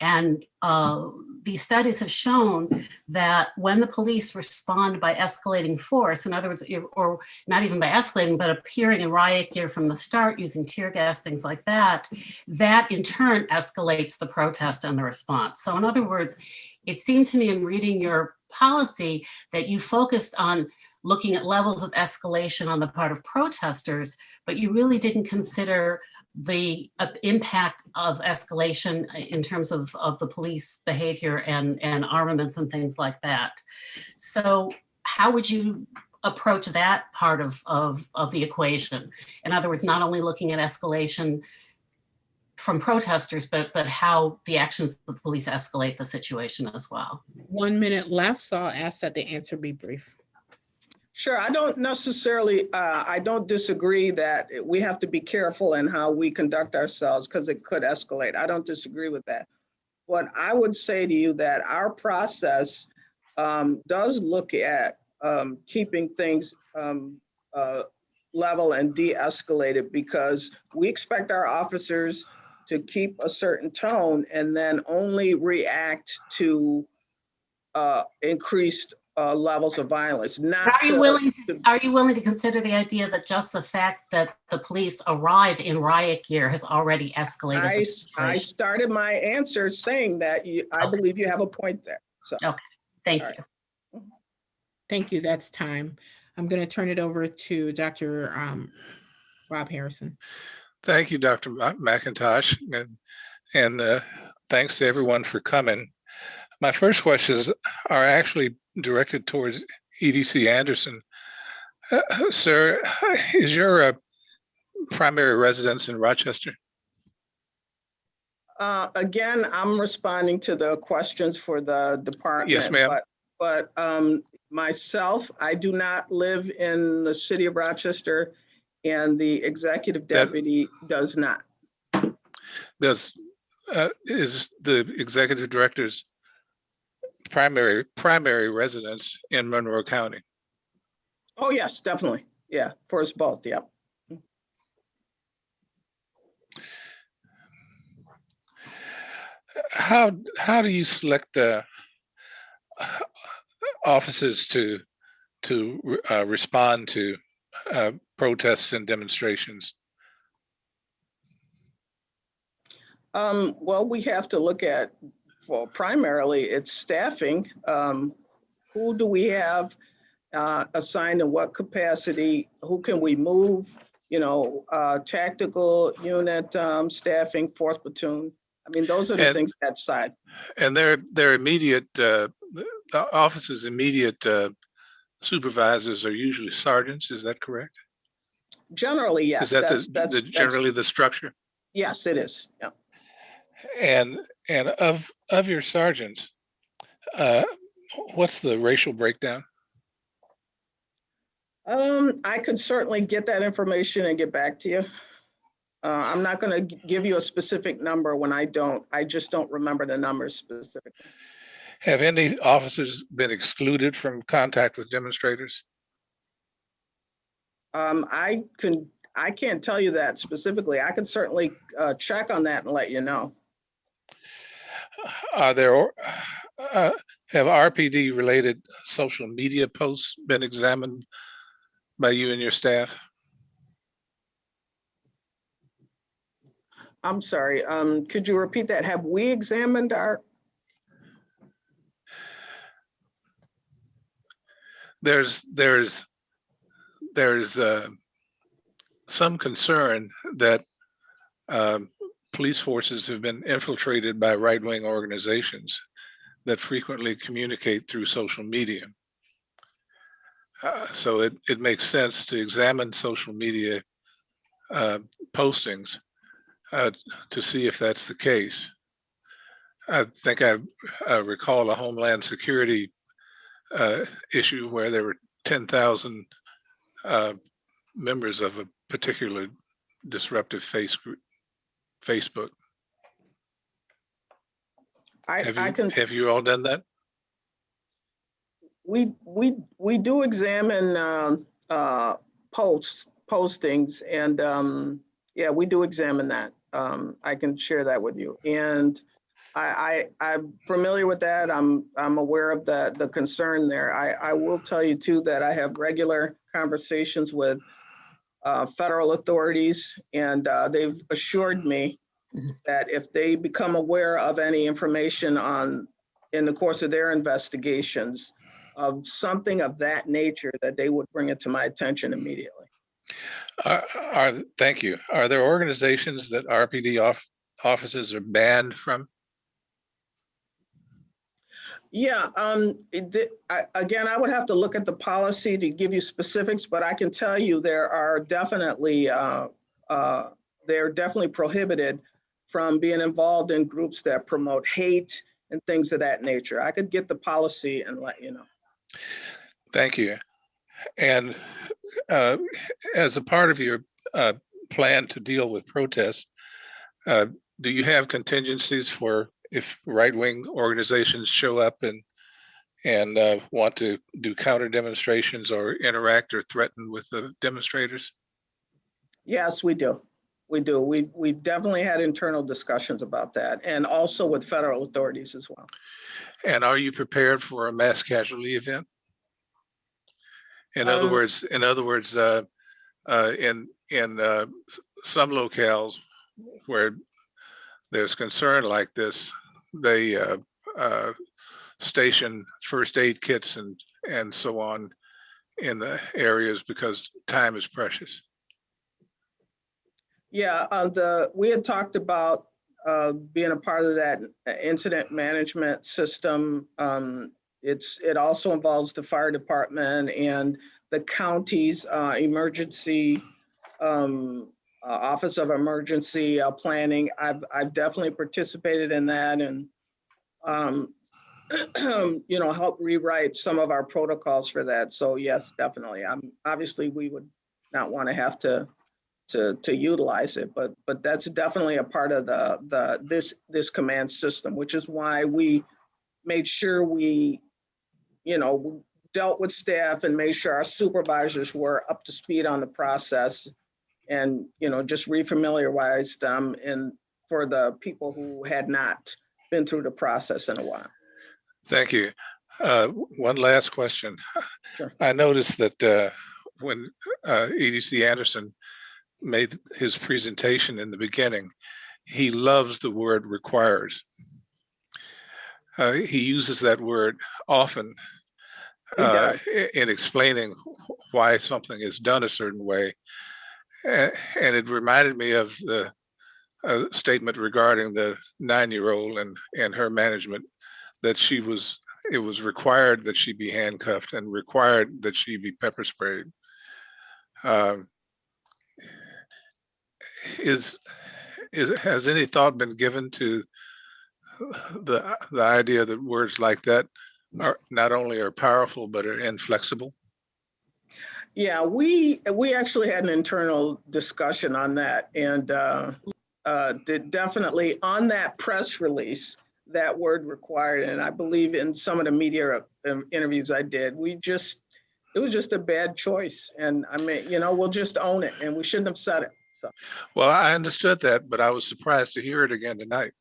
And these studies have shown that when the police respond by escalating force, in other words, or not even by escalating, but appearing in riot gear from the start, using tear gas, things like that, that in turn escalates the protest and the response. So in other words, it seemed to me in reading your policy that you focused on looking at levels of escalation on the part of protesters, but you really didn't consider the impact of escalation in terms of the police behavior and armaments and things like that. So how would you approach that part of the equation? In other words, not only looking at escalation from protesters, but how the actions of the police escalate the situation as well. 1 minute left, so I'll ask that the answer be brief. Sure, I don't necessarily, I don't disagree that we have to be careful in how we conduct ourselves because it could escalate. I don't disagree with that. But I would say to you that our process does look at keeping things level and de-escalated, because we expect our officers to keep a certain tone and then only react to increased levels of violence. Not are you willing to consider the idea that just the fact that the police arrive in riot gear has already escalated? I started my answer saying that I believe you have a point there. So. Okay, thank you. Right. Thank you, that's time. I'm gonna turn it over to Dr. Rob Harrison. Thank you, Dr. McIntosh, and thanks to everyone for coming. My first questions are actually directed towards EDC Anderson. Sir, is your primary residence in Rochester? Again, I'm responding to the questions for the department. Yes, ma'am. But myself, I do not live in the city of Rochester, and the executive deputy does not. Is the executive director's primary residence in Monroe County? Oh, yes, definitely. Yeah, for us both, yeah. How do you select officers to respond to protests and demonstrations? Well, we have to look at, well, primarily it's staffing. Who do we have assigned in what capacity? Who can we move? You know, tactical unit staffing, 4th platoon. I mean, those are the things that side. And their immediate, the officers' immediate supervisors are usually sergeants, is that correct? Generally, yes. Is that that's generally the structure? Yes, it is, yeah. And of your sergeants, what's the racial breakdown? I could certainly get that information and get back to you. I'm not going to give you a specific number when I just don't remember the numbers specifically. Have any officers been excluded from contact with demonstrators? I can't tell you that specifically. I can certainly check on that and let you know. Are there, have RPD related social media posts been examined by you and your staff? I'm sorry, could you repeat that? Have we examined our? There's some concern that police forces have been infiltrated by right-wing organizations that frequently communicate through social media. So it makes sense to examine social media postings to see if that's the case. I think I recall a Homeland Security issue where there were 10,000 members of a particular disruptive Facebook. Have you all done that? We do examine postings, and yeah, we do examine that. I can share that with you, and I'm familiar with that. I'm aware of the concern there. I will tell you too that I have regular conversations with federal authorities, and they've assured me that if they become aware of any information on in the course of their investigations of something of that nature, that they would bring it to my attention immediately. Thank you. Are there organizations that RPD offices are banned from? Yeah, again, I would have to look at the policy to give you specifics, but I can tell you there are definitely, they're definitely prohibited from being involved in groups that promote hate and things of that nature. I could get the policy and let you know. Thank you. And as a part of your plan to deal with protests, do you have contingencies for if right-wing organizations show up and want to do counter demonstrations or interact or threaten with the demonstrators? Yes, we do. We do. We definitely had internal discussions about that, and also with federal authorities as well. And are you prepared for a mass casualty event? In other words, in some locales where there's concern like this, they station first aid kits and so on in the areas because time is precious. Yeah, we had talked about being a part of that incident management system. It also involves the fire department and the county's emergency Office of Emergency Planning. I've definitely participated in that, and helped rewrite some of our protocols for that. So yes, definitely. Obviously we would not want to have to utilize it, but that's definitely a part of this command system, which is why we made sure we dealt with staff and made sure our supervisors were up to speed on the process, and just refamiliarized them for the people who had not been through the process in a while. Thank you. One last question. Sure. I noticed that when EDC Anderson made his presentation in the beginning, he loves the word requires. He uses that word often in explaining why something is done a certain way. And it reminded me of the statement regarding the 9-year-old and her management, that it was required that she be handcuffed and required that she be pepper sprayed. Has any thought been given to the idea that words like that are not only are powerful but are inflexible? Yeah, we actually had an internal discussion on that, and definitely on that press release, that word required, and I believe in some of the media interviews I did, it was just a bad choice, and I mean, we'll just own it, and we shouldn't have said it. So. Well, I understood that, but I was surprised to hear it again tonight.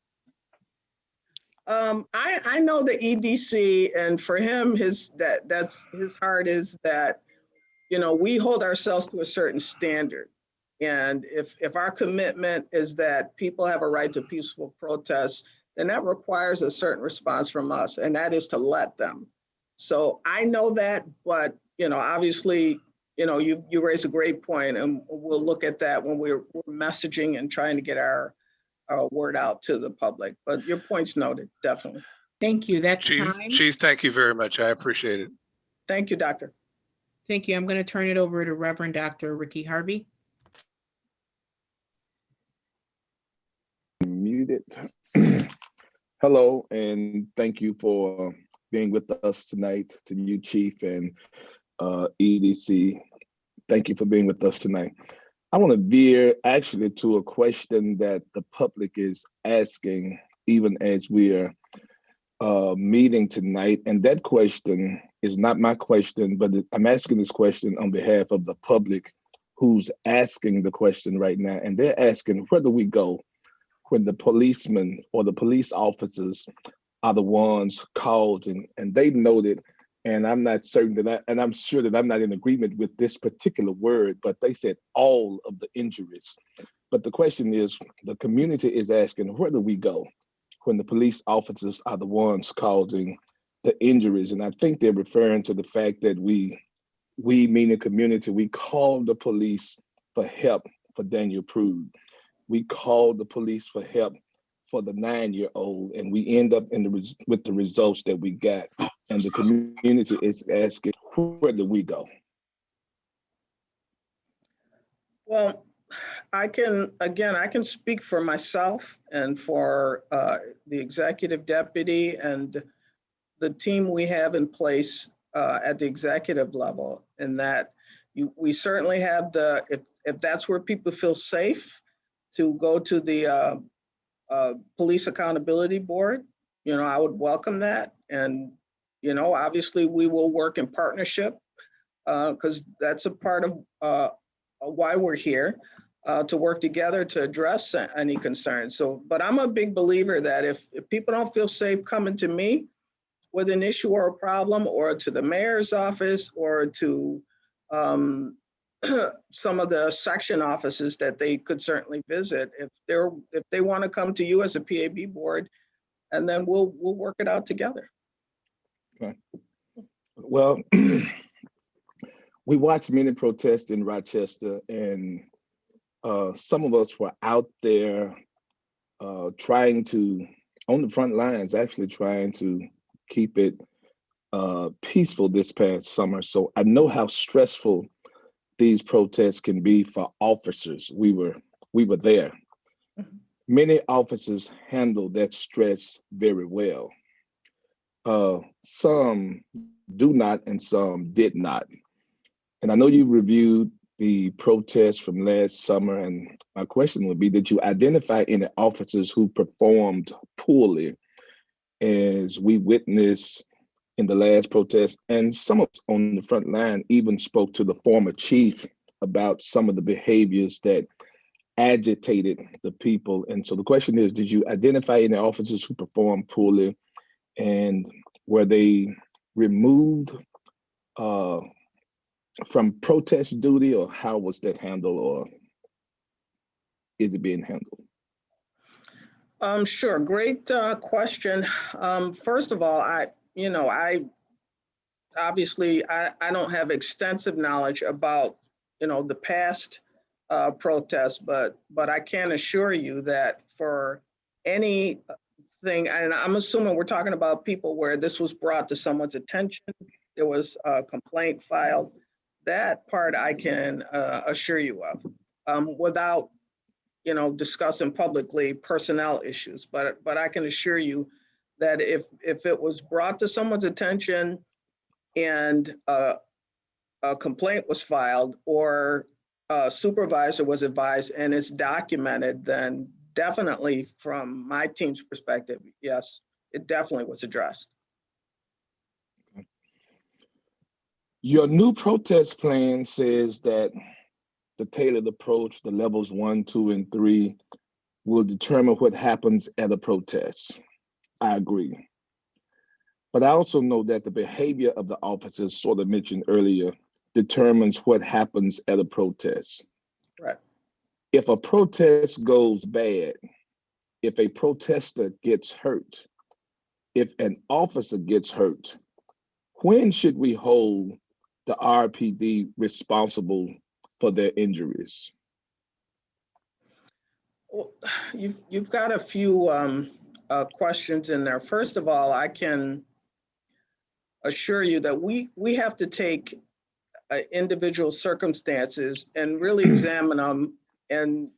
I know the EDC, and for him, that's his heart is that, we hold ourselves to a certain standard. And if our commitment is that people have a right to peaceful protest, then that requires a certain response from us, and that is to let them. So I know that, but, obviously, you raise a great point, and we'll look at that when we're messaging and trying to get our word out to the public. But your point's noted, definitely. Thank you. That's Chief, time. Chief, thank you very much. I appreciate it. Thank you, Doctor. Thank you. I'm going to turn it over to Reverend Dr. Ricky Harvey. Muted. Hello, and thank you for being with us tonight. To you, Chief, and EDC, thank you for being with us tonight. I want to veer actually to a question that the public is asking, even as we're meeting tonight. And that question is not my question, but I'm asking this question on behalf of the public who's asking the question right now. And they're asking, where do we go when the policemen or the police officers are the ones called and they noted, and I'm not certain that and I'm sure that I'm not in agreement with this particular word, but they said all of the injuries. But the question is, the community is asking, where do we go when the police officers are the ones causing the injuries. And I think they're referring to the fact that we meaning community, we called the police for help for Daniel Prude. We called the police for help for the 9-year-old, and we end up with the results that we got. And the community is asking, where do we go? Well, I can speak for myself and for the executive deputy and the team we have in place at the executive level, and that we certainly have if that's where people feel safe to go to the Police Accountability Board, I would welcome that. And, obviously we will work in partnership because that's a part of why we're here, to work together to address any concerns. So, but I'm a big believer that if people don't feel safe coming to me with an issue or a problem, or to the mayor's office, or to some of the section offices that they could certainly visit, if they want to come to you as a PAB board, and then we'll work it out together. Okay. Well, we watched many protests in Rochester, and some of us were out there trying to, on the front lines, actually trying to keep it peaceful this past summer. So I know how stressful these protests can be for officers. We were there. Many officers handled that stress very well. Some do not, and some did not. And I know you reviewed the protests from last summer, and my question would be, did you identify any officers who performed poorly, as we witnessed in the last protest? And some of us on the front line even spoke to the former chief about some of the behaviors that agitated the people. And so the question is, did you identify any officers who performed poorly, and were they removed from protest duty, or how was that handled, or is it being handled? Sure, great question. First of all, I obviously don't have extensive knowledge about the past protests, but I can assure you that for anything, and I'm assuming we're talking about people where this was brought to someone's attention, there was a complaint filed. That part I can assure you of, without discussing publicly personnel issues. But I can assure you that if it was brought to someone's attention and a complaint was filed, or a supervisor was advised and it's documented, then definitely from my team's perspective, yes, it definitely was addressed. Your new protest plan says that the tailored approach, the levels 1, 2, and 3, will determine what happens at a protest. I agree. But I also know that the behavior of the officers, sort of mentioned earlier, determines what happens at a protest. Right. If a protest goes bad, if a protester gets hurt, if an officer gets hurt, when should we hold the RPD responsible for their injuries? Well, you've got a few questions in there. First of all, I can assure you that we have to take individual circumstances and really examine them. And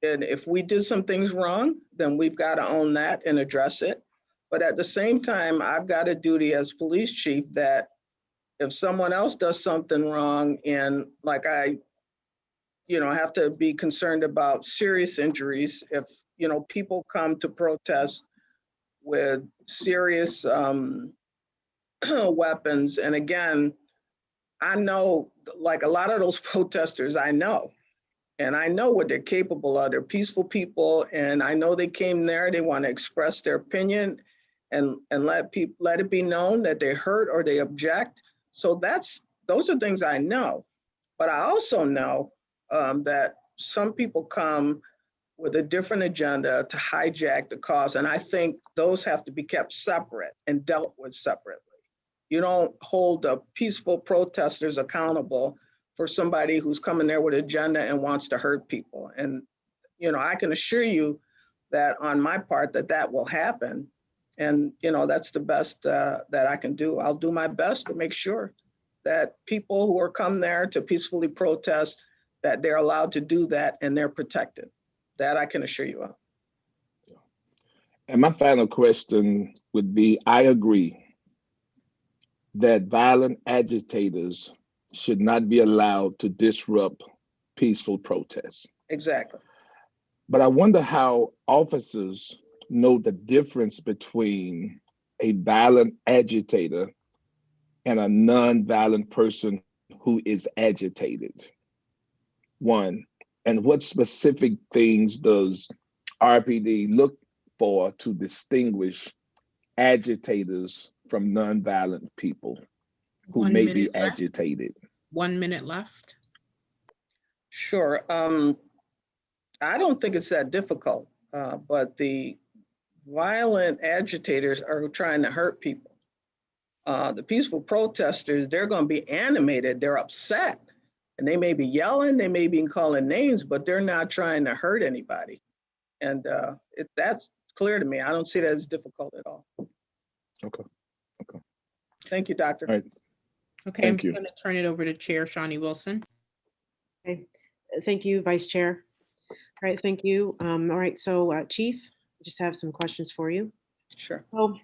if we did some things wrong, then we've got to own that and address it. But at the same time, I've got a duty as police chief that if someone else does something wrong, and like I have to be concerned about serious injuries, if people come to protest with serious weapons. And again, I know, like a lot of those protesters, I know what they're capable of. They're peaceful people, and I know they came there, they want to express their opinion and let it be known that they hurt or they object. So those are things I know. But I also know that some people come with a different agenda to hijack the cause. And I think those have to be kept separate and dealt with separately. You don't hold the peaceful protesters accountable for somebody who's coming there with an agenda and wants to hurt people. And, you know, I can assure you that on my part that will happen. And, you know, that's the best that I can do. I'll do my best to make sure that people who are come there to peacefully protest, that they're allowed to do that and they're protected. That I can assure you of. And my final question would be, I agree that violent agitators should not be allowed to disrupt peaceful protests. Exactly. But I wonder how officers know the difference between a violent agitator and a non-violent person who is agitated. One, and what specific things does RPD look for to distinguish agitators from non-violent people who 1 may minute be left. agitated? 1 minute left. Sure. I don't think it's that difficult, but the violent agitators are trying to hurt people. The peaceful protesters, they're going to be animated, they're upset, and they may be yelling, they may be calling names, but they're not trying to hurt anybody. And that's clear to me. I don't see that as difficult at all. Okay. Thank you, Doctor. All right. Okay, Thank you. I'm going to turn it over to Chair Shawnee Wilson. Okay, thank you, Vice Chair. All right, thank you. All right, so Chief, I just have some questions for you. Sure. So,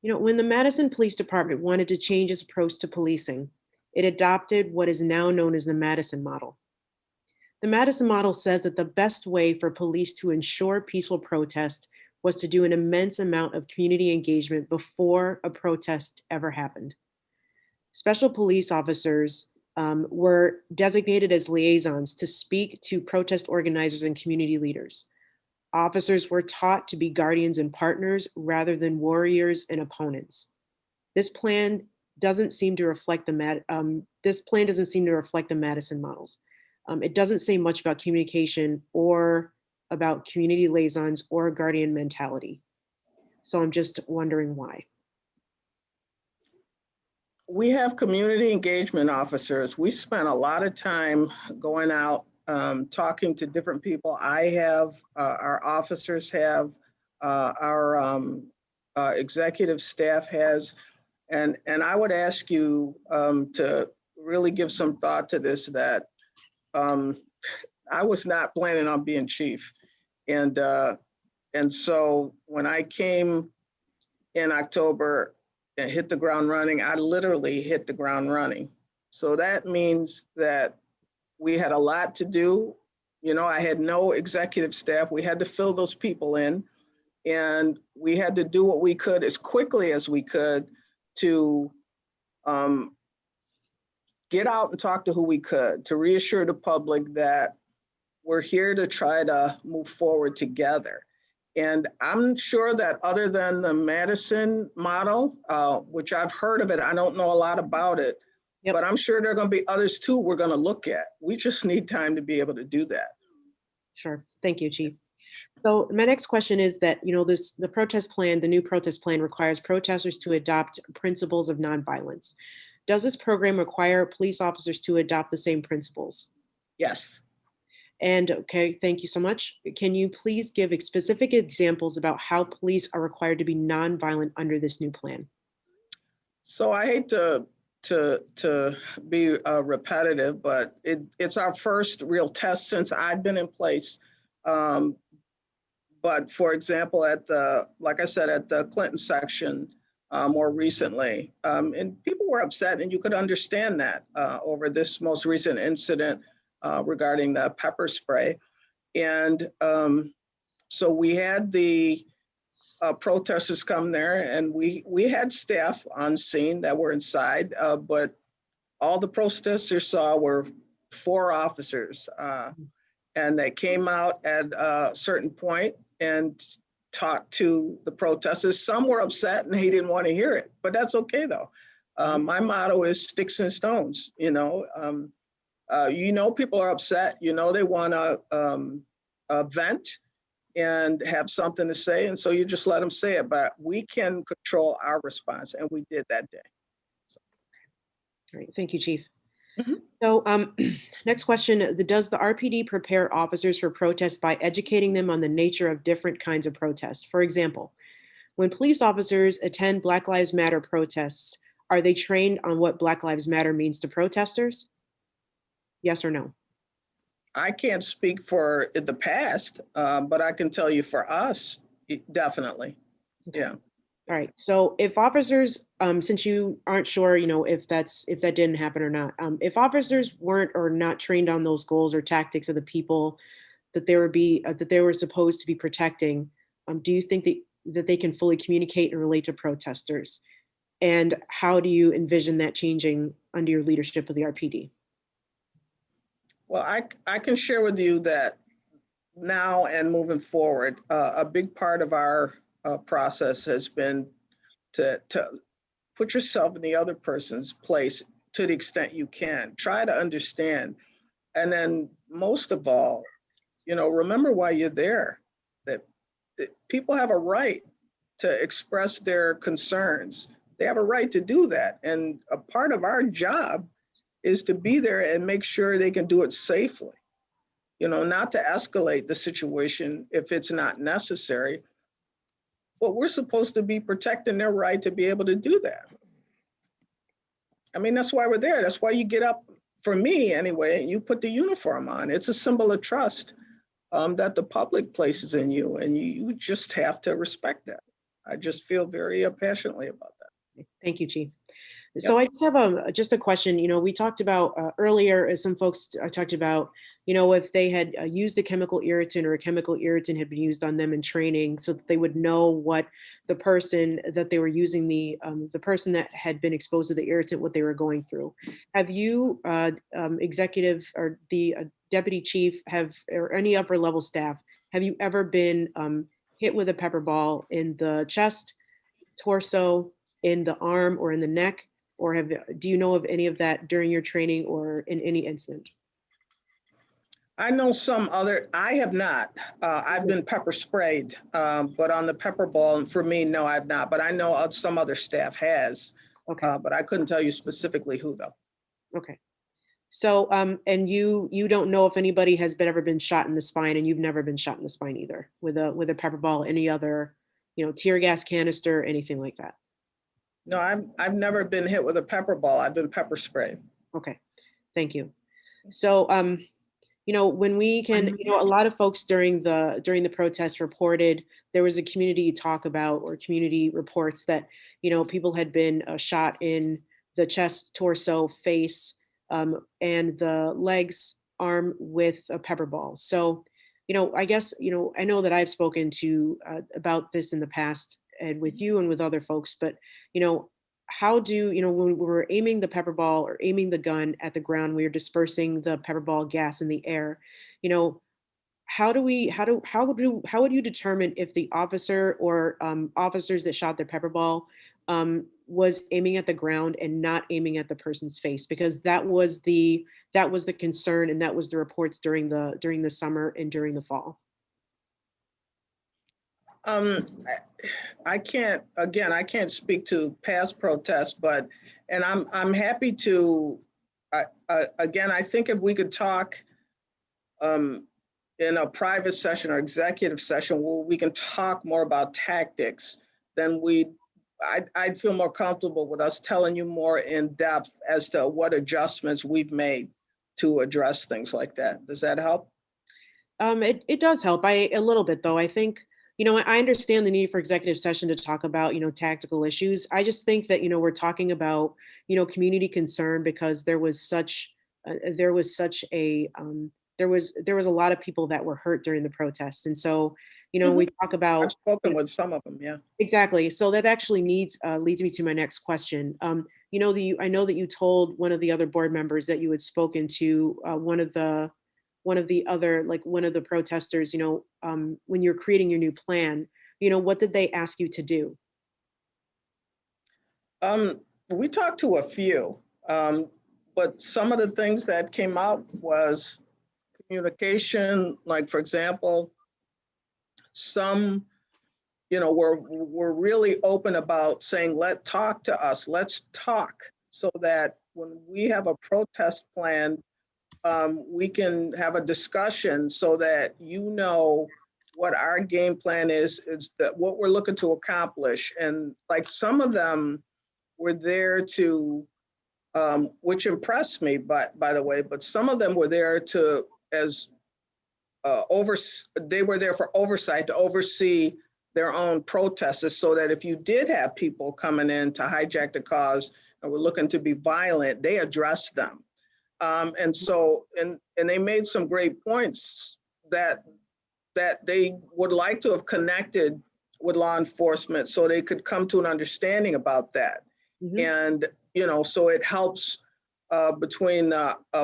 you know, when the Madison Police Department wanted to change its approach to policing, it adopted what is now known as the Madison model. The Madison model says that the best way for police to ensure peaceful protest was to do an immense amount of community engagement before a protest ever happened. Special police officers were designated as liaisons to speak to protest organizers and community leaders. Officers were taught to be guardians and partners rather than warriors and opponents. This plan doesn't seem to reflect the Madison models. It doesn't say much about communication or about community liaisons or guardian mentality. So I'm just wondering why. We have community engagement officers. We spent a lot of time going out, talking to different people. I have, our officers have, our executive staff has, and I would ask you to really give some thought to this, that I was not planning on being chief. And so when I came in October and hit the ground running, I literally hit the ground running. So that means that we had a lot to do. You know, I had no executive staff. We had to fill those people in, and we had to do what we could as quickly as we could to get out and talk to who we could, to reassure the public that we're here to try to move forward together. And I'm sure that other than the Madison model, which I've heard of it, I don't know a lot about it, but I'm sure there are going to be others too we're going to look at. We just need time to be able to do that. Sure. Thank you, Chief. So my next question is that, you know, the protest plan, the new protest plan requires protesters to adopt principles of nonviolence. Does this program require police officers to adopt the same principles? Yes. And okay, thank you so much. Can you please give specific examples about how police are required to be nonviolent under this new plan? So I hate to be repetitive, but it's our first real test since I've been in place. But for example, like I said, at the Clinton section more recently, and people were upset, and you could understand that over this most recent incident regarding the pepper spray. And so we had the protesters come there, and we had staff on scene that were inside, but all the protesters saw were 4 officers. And they came out at a certain point and talked to the protesters. Some were upset and he didn't want to hear it, but that's okay though. My motto is sticks and stones, you know. People are upset, you know, they want to vent and have something to say. And so you just let them say it, but we can control our response. And we did that day. All right, thank you, Chief. Mhm. So next question, does the RPD prepare officers for protests by educating them on the nature of different kinds of protests? For example, when police officers attend Black Lives Matter protests, are they trained on what Black Lives Matter means to protesters? Yes or no? I can't speak for the past, but I can tell you for us, definitely. Yeah. All right. So if officers, since you aren't sure, if that didn't happen or not, if officers weren't or not trained on those goals or tactics of the people that they were supposed to be protecting, do you think that they can fully communicate and relate to protesters? And how do you envision that changing under your leadership of the RPD? Well, I can share with you that now and moving forward, a big part of our process has been to put yourself in the other person's place to the extent you can. Try to understand. And then most of all, remember why you're there, that people have a right to express their concerns. They have a right to do that. And a part of our job is to be there and make sure they can do it safely. Not to escalate the situation if it's not necessary. But we're supposed to be protecting their right to be able to do that. I mean, that's why we're there. That's why you get up, for me anyway, and you put the uniform on. It's a symbol of trust that the public places in you, and you just have to respect that. I just feel very passionately about that. Thank you, Chief. So I just have just a question. We talked about earlier, as some folks talked about, if they had used a chemical irritant or a chemical irritant had been used on them in training, so that they would know what the person that they were using, the person that had been exposed to the irritant, what they were going through. Have you, executive or the deputy chief, or any upper level staff, have you ever been hit with a pepper ball in the chest, torso, in the arm, or in the neck? Or do you know of any of that during your training or in any incident? I know I have not. I've been pepper sprayed, but on the pepper ball, for me, no, I've not. But I know some other staff has, but I couldn't tell you specifically who though. Okay. So, and you don't know if anybody has ever been shot in the spine, and you've never been shot in the spine either with a pepper ball, any other, tear gas canister, anything like that? No, I've never been hit with a pepper ball. I've been pepper sprayed. Okay, thank you. So, when we can, a lot of folks during the protest reported there was a community talk about, or community reports that, people had been shot in the chest, torso, face, and the legs, arm with a pepper ball. So, I guess, I know that I've spoken to about this in the past, and with you and with other folks, but, how do, when we're aiming the pepper ball or aiming the gun at the ground, we are dispersing the pepper ball gas in the air, how would you determine if the officer or officers that shot their pepper ball was aiming at the ground and not aiming at the person's face? Because that was the concern, and that was the reports during the summer and during the fall. I can't speak to past protests, and I'm happy to, again, I think if we could talk in a private session or executive session where we can talk more about tactics, then I'd feel more comfortable with us telling you more in depth as to what adjustments we've made to address things like that. Does that help? It does help a little bit, though. I think, I understand the need for executive session to talk about, tactical issues. I just think that, we're talking about, community concern, because there was a lot of people that were hurt during the protests. And so, we talk about— I've spoken with some of them, yeah. Exactly. So that actually leads me to my next question. I know that you told one of the other board members that you had spoken to one of the protesters, when you're creating your new plan, what did they ask you to do? We talked to a few, but some of the things that came out was communication, like for example, some, we're really open about saying, talk to us, let's talk, so that when we have a protest plan, we can have a discussion so that what our game plan is that what we're looking to accomplish. And like some of them were there to, which impressed me, by the way, but some of them were there to, they were there for oversight, to oversee their own protesters, so that if you did have people coming in to hijack the cause and were looking to be violent, they addressed them. And they made some great points that they would like to have connected with law enforcement so they could come to an understanding about that. And, so it helps between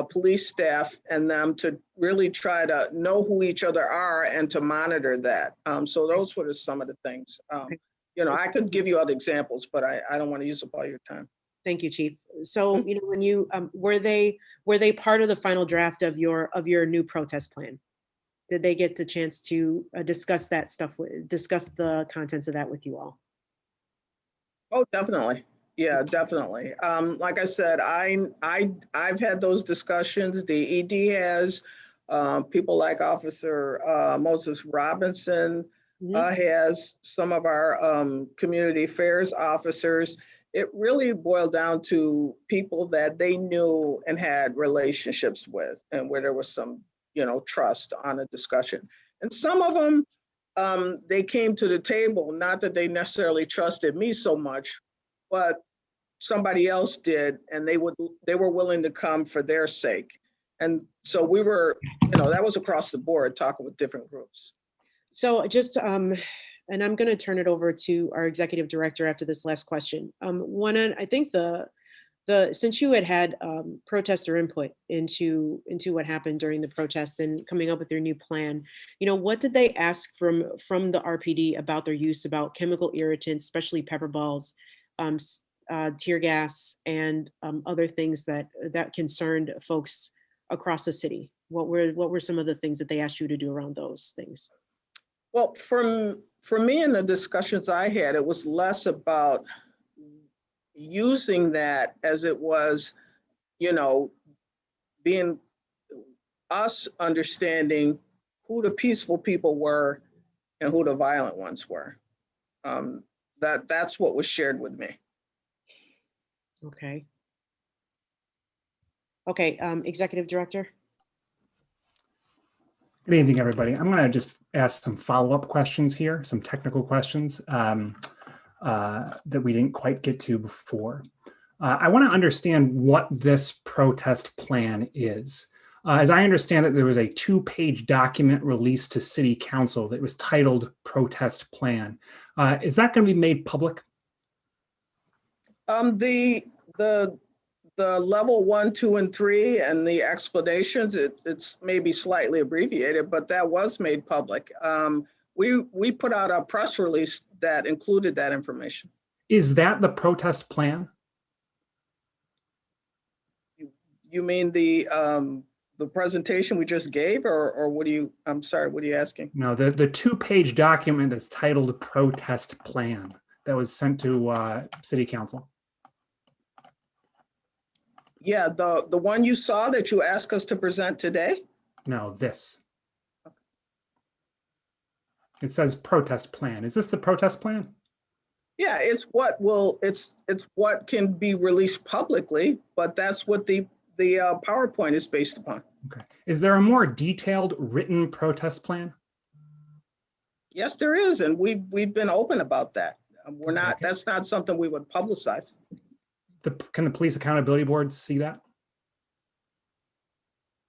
police staff and them to really try to know who each other are and to monitor that. So those were some of the things. I could give you other examples, but I don't want to use up all your time. Thank you, Chief. So, when you were they part of the final draft of your new protest plan? Did they get the chance to discuss that stuff, discuss the contents of that with you all? Oh, definitely. Yeah, definitely. Like I said, I've had those discussions. The ED has, people like Officer Moses Robinson has, some of our community affairs officers. It really boiled down to people that they knew and had relationships with, and where there was some, trust on a discussion. And some of them, they came to the table, not that they necessarily trusted me so much, but somebody else did, and they were willing to come for their sake. And so we were, that was across the board, talking with different groups. So just, and I'm going to turn it over to our executive director after this last question. I think since you had protester input into what happened during the protests and coming up with your new plan, what did they ask from the RPD about their use, about chemical irritants, especially pepper balls, tear gas, and other things that concerned folks across the city? What were some of the things that they asked you to do around those things? Well, for me in the discussions I had, it was less about using that as it was, being us understanding who the peaceful people were and who the violent ones were. That's what was shared with me. Okay. Executive Director. Good evening, everybody. I'm going to just ask some follow-up questions here, some technical questions that we didn't quite get to before. I want to understand what this protest plan is. As I understand it, there was a 2-page document released to City Council that was titled Protest Plan. Is that going to be made public? The level 1, 2, and 3 and the explanations, it's maybe slightly abbreviated, but that was made public. We put out a press release that included that information. Is that the protest plan? You mean the presentation we just gave, or what do you? I'm sorry, what are you asking? No, the 2-page document that's titled Protest Plan that was sent to City Council. Yeah, the one you saw that you asked us to present today? No, this. It says protest plan. Is this the protest plan? Yeah, it's what can be released publicly, but that's what the PowerPoint is based upon. Okay. Is there a more detailed written protest plan? Yes, there is, and we've been open about that. We're not. Okay. That's not something we would publicize. Can the Police Accountability Board see that?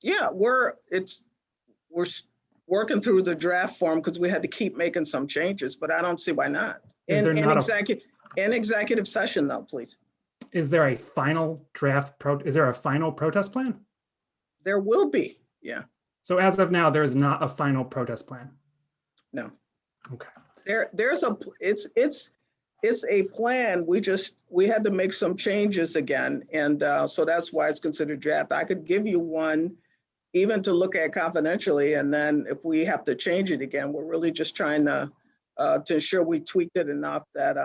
Yeah, we're working through the draft form because we had to keep making some changes, but I don't see why not. In executive session though, please. Is there a final draft is there a final protest plan? There will be, yeah. So as of now, there is not a final protest plan? No. Okay. It's a plan. We had to make some changes again. And so that's why it's considered draft. I could give you one even to look at confidentially. And then if we have to change it again, we're really just trying to ensure we tweaked it enough that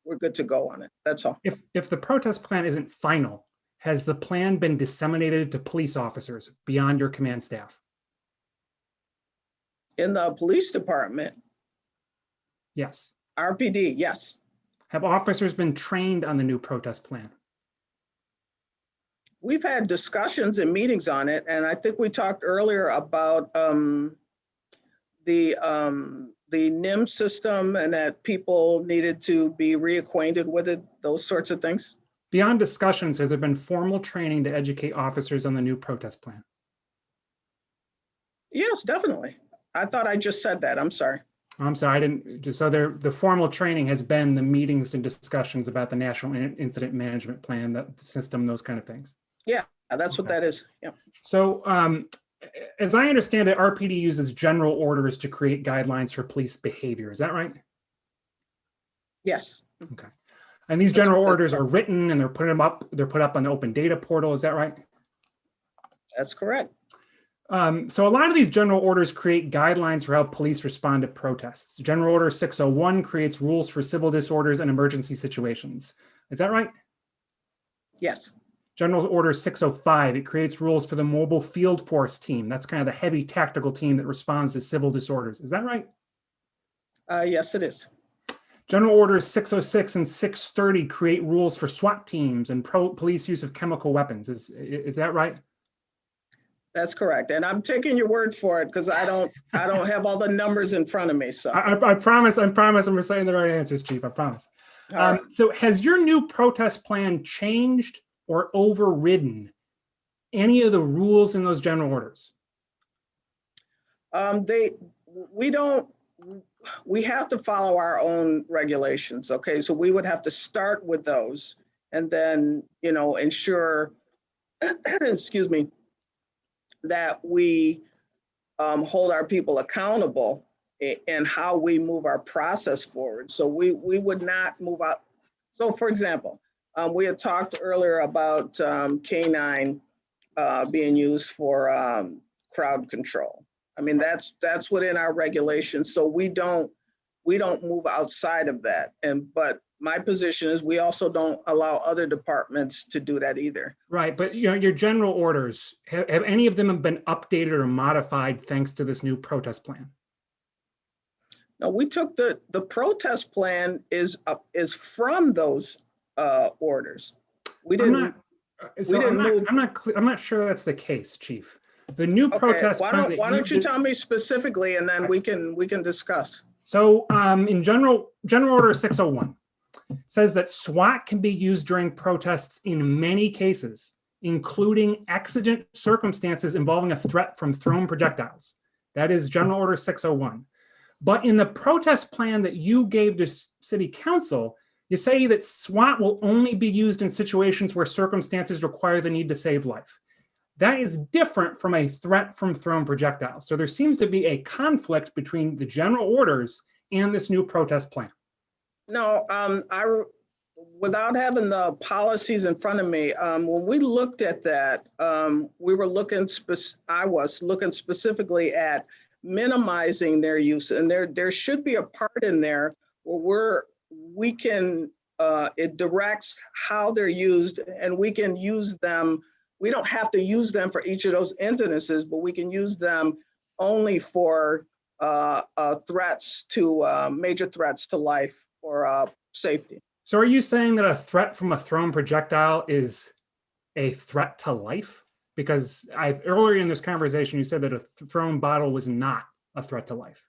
we're good to go on it. That's all. If the protest plan isn't final, has the plan been disseminated to police officers beyond your command staff? In the police department, Yes. RPD, yes. Have officers been trained on the new protest plan? We've had discussions and meetings on it, and I think we talked earlier about the NIM system and that people needed to be reacquainted with it, those sorts of things. Beyond discussions, has there been formal training to educate officers on the new protest plan? Yes, definitely. I thought I just said that. I'm sorry. I'm sorry, I didn't. So the formal training has been the meetings and discussions about the National Incident Management Plan, the system, those kind of things. Yeah, that's what that is. Yeah. So as I understand it, RPD uses general orders to create guidelines for police behavior. Is that right? Yes. Okay. And these general orders are written and they're put up on the open data portal. Is that right? That's correct. So a lot of these general orders create guidelines for how police respond to protests. General Order 601 creates rules for civil disorders and emergency situations. Is that right? Yes. General Order 605, it creates rules for the mobile field force team. That's kind of the heavy tactical team that responds to civil disorders. Is that right? Yes, it is. General Orders 606 and 630 create rules for SWAT teams and police use of chemical weapons. Is that right? That's correct. And I'm taking your word for it because I don't have all the numbers in front of me. So I promise I'm reciting the right answers, Chief. I promise. Right. So has your new protest plan changed or overridden any of the rules in those general orders? We have to follow our own regulations. Okay, so we would have to start with those and then, ensure, excuse me, that we hold our people accountable in how we move our process forward. So we would not move out. So for example, we had talked earlier about K9 being used for crowd control. I mean, that's within our regulations. So we don't move outside of that. But my position is we also don't allow other departments to do that either. Right, but your general orders, have any of them been updated or modified thanks to this new protest plan? No, we took the protest plan is from those orders. We didn't. I'm not sure that's the case, Chief. The new protest plan. Why don't you tell me specifically, and then we can discuss. So in General Order 601 says that SWAT can be used during protests in many cases, including exigent circumstances involving a threat from thrown projectiles. That is General Order 601. But in the protest plan that you gave to City Council, you say that SWAT will only be used in situations where circumstances require the need to save life. That is different from a threat from thrown projectiles. So there seems to be a conflict between the general orders and this new protest plan. No, without having the policies in front of me, when we looked at that, we were looking. I was looking specifically at minimizing their use, and there should be a part in there where we can. It directs how they're used, and we can use them. We don't have to use them for each of those incidences, but we can use them only for threats to major threats to life or safety. So are you saying that a threat from a thrown projectile is a threat to life? Because earlier in this conversation, you said that a thrown bottle was not a threat to life.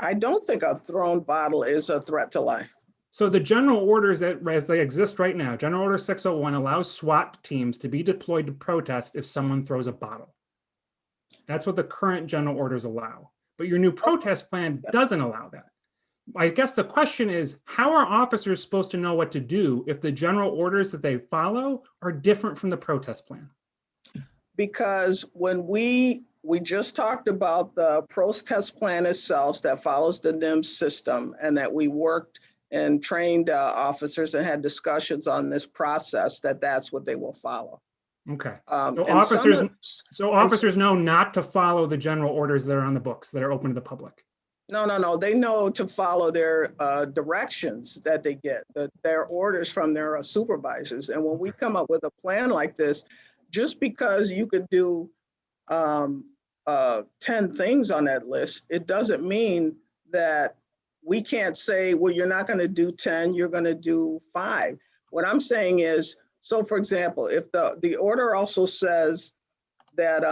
I don't think a thrown bottle is a threat to life. So the general orders as they exist right now, General Order 601 allows SWAT teams to be deployed to protest if someone throws a bottle. That's what the current general orders allow. But your new protest plan doesn't allow that. I guess the question is, how are officers supposed to know what to do if the general orders that they follow are different from the protest plan? Because when we just talked about the protest plan itself that follows the NIM system, and that we worked and trained officers and had discussions on this process, that's what they will follow. Okay. And So officers know not to follow the general orders that are on the books that are open to the public. No. They know to follow their directions that they get, their orders from their supervisors. And when we come up with a plan like this, just because you could do 10 things on that list, it doesn't mean that we can't say, well, you're not going to do 10, you're going to do 5. What I'm saying is, so for example, if the order also says that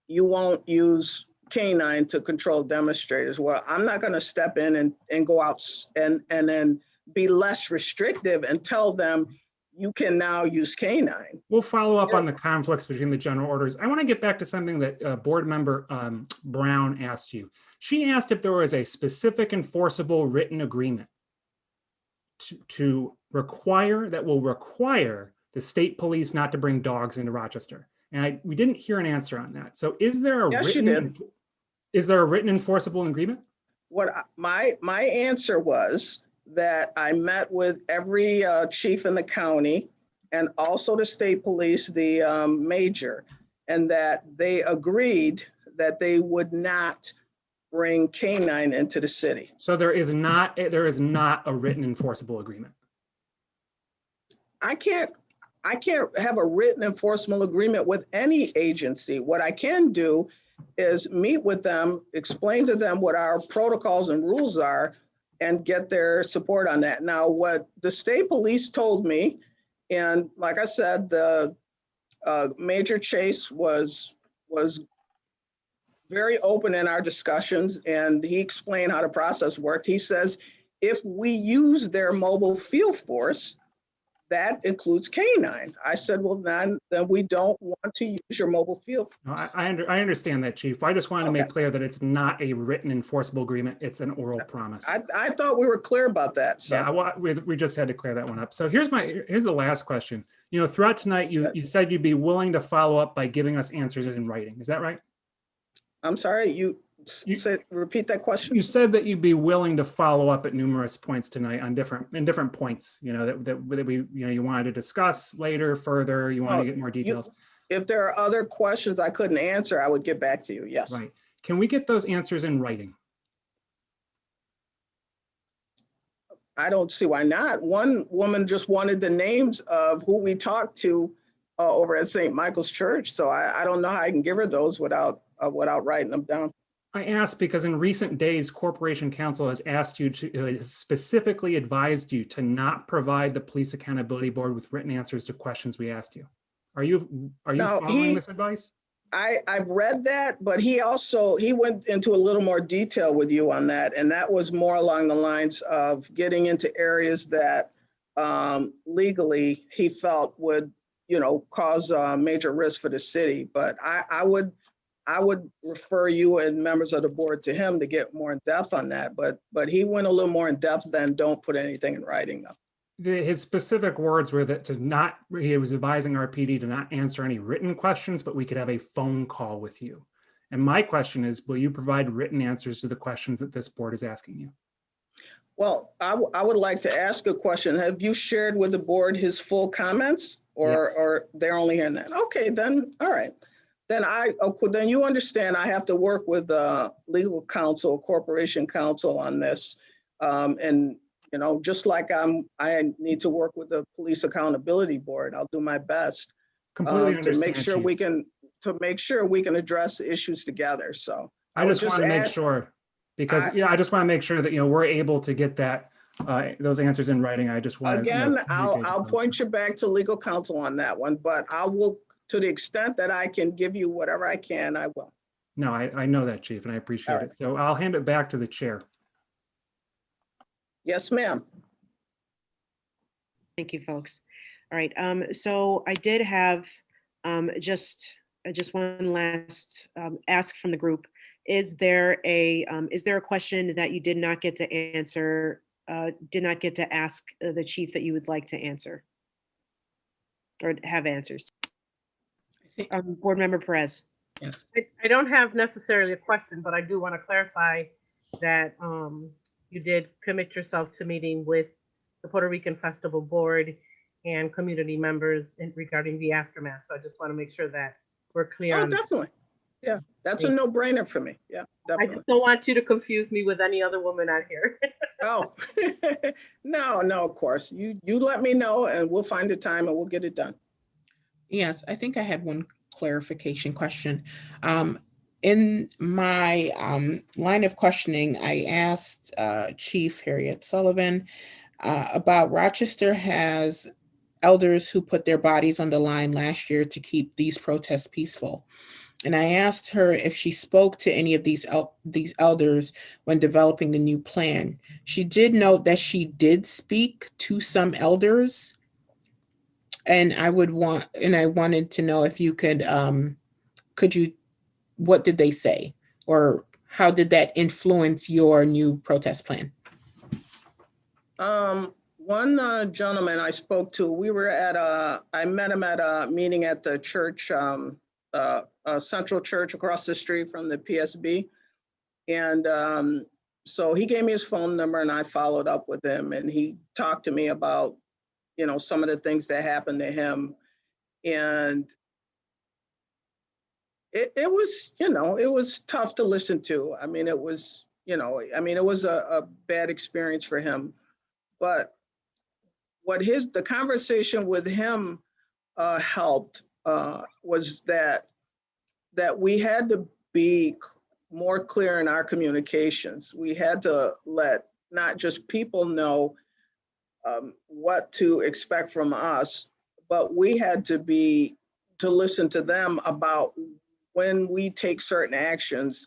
you won't use canine to control demonstrators, well, I'm not going to step in and go out and then be less restrictive and tell them you can now use canine. We'll follow up on the conflicts between the general orders. I want to get back to something that board member Brown asked you. She asked if there was a specific enforceable written agreement to require the state police not to bring dogs into Rochester. And we didn't hear an answer on that. So is there a written enforceable agreement? My answer was that I met with every chief in the county and also the state police, the major, and that they agreed that they would not bring canine into the city. So there is not a written enforceable agreement. I can't have a written enforceable agreement with any agency. What I can do is meet with them, explain to them what our protocols and rules are, and get their support on that. Now, what the state police told me, and like I said, the Major Chase was very open in our discussions, and he explained how the process worked. He says, if we use their mobile field force, that includes canine. I said, well, then we don't want to use your mobile field force. No, I understand that, Chief. I just wanted to make clear that it's not a written enforceable agreement. It's an oral promise. I thought we were clear about that. So. Yeah, we just had to clear that one up. So here's the last question. Throughout tonight, you said you'd be willing to follow up by giving us answers in writing. Is that right? I'm sorry, you said, repeat that question. You said that you'd be willing to follow up at numerous points tonight on different points, that we, you wanted to discuss later, further, you want to get more details. If there are other questions I couldn't answer, I would get back to you. Yes. Right. Can we get those answers in writing? I don't see why not. One woman just wanted the names of who we talked to over at St. Michael's Church. So I don't know how I can give her those without writing them down. I asked because in recent days, Corporation Counsel has asked you has specifically advised you to not provide the Police Accountability Board with written answers to questions we asked you. Are you following this advice? I've read that, but he went into a little more detail with you on that. And that was more along the lines of getting into areas that legally he felt would, cause major risk for the city. But I would refer you and members of the board to him to get more in depth on that. But he went a little more in depth than don't put anything in writing though. His specific words were that he was advising our PD to not answer any written questions, but we could have a phone call with you. And my question is, will you provide written answers to the questions that this board is asking you? Well, I would like to ask a question. Have you shared with the board his full comments or they're only hearing that? Okay, then, all right. Then you understand I have to work with legal counsel, corporation counsel on this. And just like I need to work with the Police Accountability Board, I'll do my best to make sure we can address the issues together. So I just want to make sure, because I just want to make sure that we're able to get those answers in writing. I just want to I'll point you back to legal counsel on that one, but I will, to the extent that I can give you whatever I can, I will. No, I know that, Chief, and I appreciate it. So I'll hand it back to the chair. Yes, ma'am. Thank you, folks. All right. So I did have just one last ask from the group. Is there a question that you did not get to answer, did not get to ask the chief that you would like to answer or have answers? Board Member Perez. Yes. I don't have necessarily a question, but I do want to clarify that you did commit yourself to meeting with the Puerto Rican Festival Board and community members regarding the aftermath. So I just want to make sure that we're clear Oh, on that. definitely. Yeah, that's a no-brainer for me. Yeah, I definitely. just don't want you to confuse me with any other woman out here. Oh, no, of course. You let me know and we'll find a time and we'll get it done. Yes, I think I had one clarification question. In my line of questioning, I asked Chief Harriet Sullivan about Rochester has elders who put their bodies on the line last year to keep these protests peaceful. And I asked her if she spoke to any of these elders when developing the new plan. She did note that she did speak to some elders, and I wanted to know if you could you, what did they say, or how did that influence your new protest plan? One gentleman I spoke to, I met him at a meeting at the church, Central Church across the street from the PSB. And so he gave me his phone number and I followed up with him and he talked to me about, some of the things that happened to him. And it was, it was tough to listen to. I mean, it was, it was a bad experience for him. But the conversation with him helped was that we had to be more clear in our communications. We had to let not just people know what to expect from us, but we had to listen to them about when we take certain actions,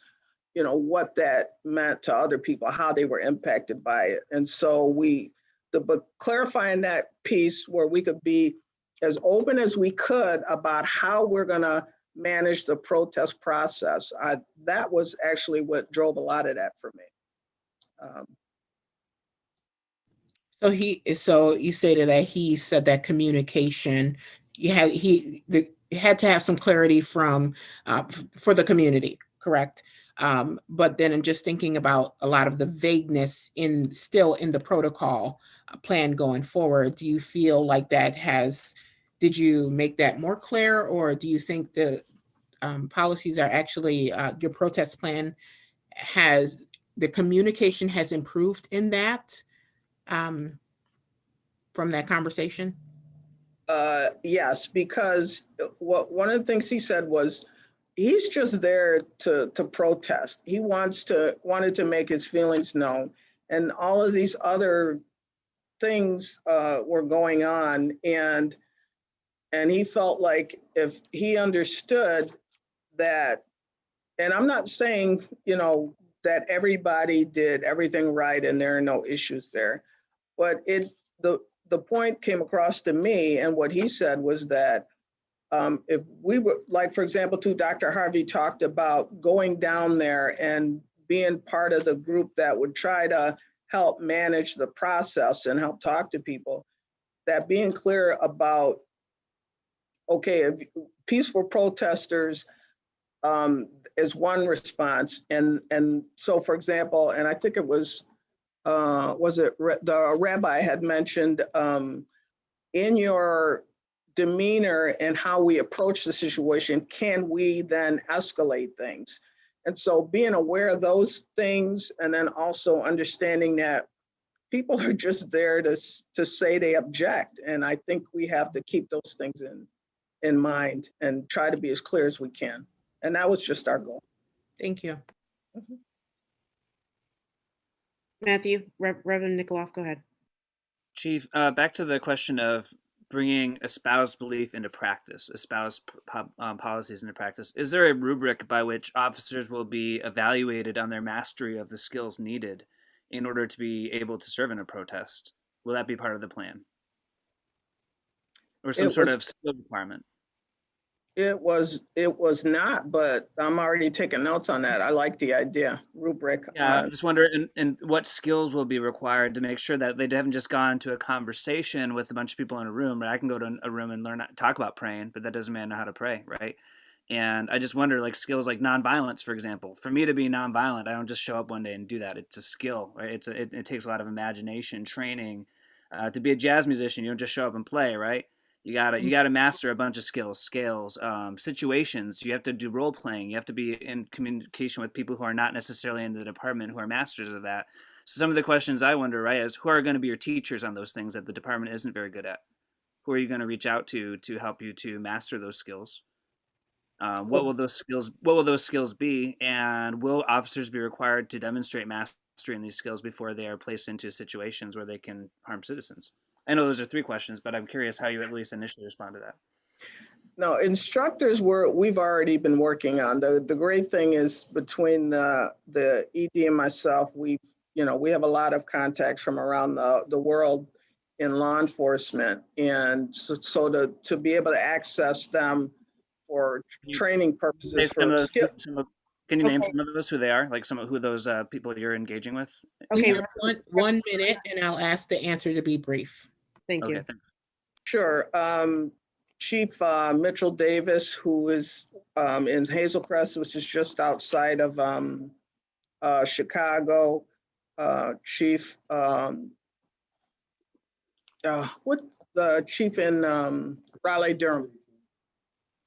what that meant to other people, how they were impacted by it. And so but clarifying that piece where we could be as open as we could about how we're going to manage the protest process. That was actually what drove a lot of that for me. So you stated that he said that communication, he had to have some clarity for the community, correct? But then I'm just thinking about a lot of the vagueness still in the protocol plan going forward. Do you feel like did you make that more clear, or do you think the policies are actually, your protest plan the communication has improved in that? From that conversation? Yes, because one of the things he said was he's just there to protest. He wanted to make his feelings known, and all of these other things were going on, and he felt like if he understood that, and I'm not saying that everybody did everything right and there are no issues there, but the point came across to me, and what he said was that if we were, like, for example, Dr. Harvey talked about going down there and being part of the group that would try to help manage the process and help talk to people, that being clear about, okay, if peaceful protesters is one response. And so, for example, and I think it was the rabbi had mentioned in your demeanor and how we approach the situation, can we then escalate things? And so being aware of those things, and then also understanding that people are just there to say they object. And I think we have to keep those things in mind and try to be as clear as we can. And that was just our goal. Thank you. Mm-hmm. Matthew, Reverend Nikoloff, go ahead. Chief, back to the question of bringing espoused belief into practice, espoused policies into practice. Is there a rubric by which officers will be evaluated on their mastery of the skills needed in order to be able to serve in a protest? Will that be part of the plan? Or some sort of skill requirement? It was not, but I'm already taking notes on that. I like the idea, rubric. Yeah, I'm just wondering, and what skills will be required to make sure that they haven't just gone to a conversation with a bunch of people in a room. Right? I can go to a room and talk about praying, but that doesn't mean I know how to pray, right? And I just wonder, like, skills like nonviolence, for example. For me to be nonviolent, I don't just show up one day and do that. It's a skill, right? It takes a lot of imagination, training, To be a jazz musician, you don't just show up and play, right? You gotta master a bunch of skills, scales, situations. You have to do role playing. You have to be in communication with people who are not necessarily in the department, who are masters of that. So some of the questions I wonder, right, is who are going to be your teachers on those things that the department isn't very good at? Who are you going to reach out to help you to master those skills? What will those skills be? And will officers be required to demonstrate mastery in these skills before they are placed into situations where they can harm citizens? I know those are 3 questions, but I'm curious how you at least initially respond to that. No, instructors we've already been working on. The great thing is between the ED and myself, we have a lot of contacts from around the world in law enforcement. And so to be able to access them for training purposes for skill. Can you name some of those, who they are? Like some of who those people you're engaging with? We have 1 minute, and I'll ask the answer to be brief. Thank you. Okay, thanks. Sure. Chief Mitchell Davis, who is in Hazel Crest, which is just outside of Chicago. Chief, what the chief in Raleigh-Durham?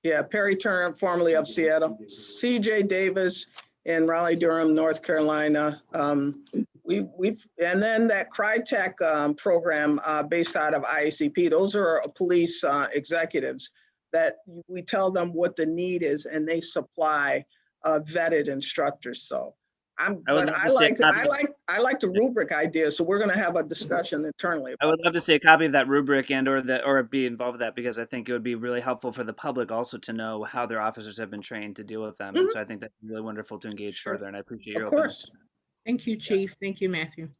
Yeah, Perry Turner, formerly of Seattle. CJ Davis in Raleigh-Durham, North Carolina. And then that CRITEC program based out of IACP, those are police executives that we tell them what the need is and they supply vetted instructors. So I like the rubric idea. So we're going to have a discussion internally. I would love to see a copy of that rubric or be involved with that, because I think it would be really helpful for the public also to know how their officers have been trained to deal with them. And so I think that's really wonderful to engage further. And I appreciate your openness. Thank you, Chief. Thank you, Matthew.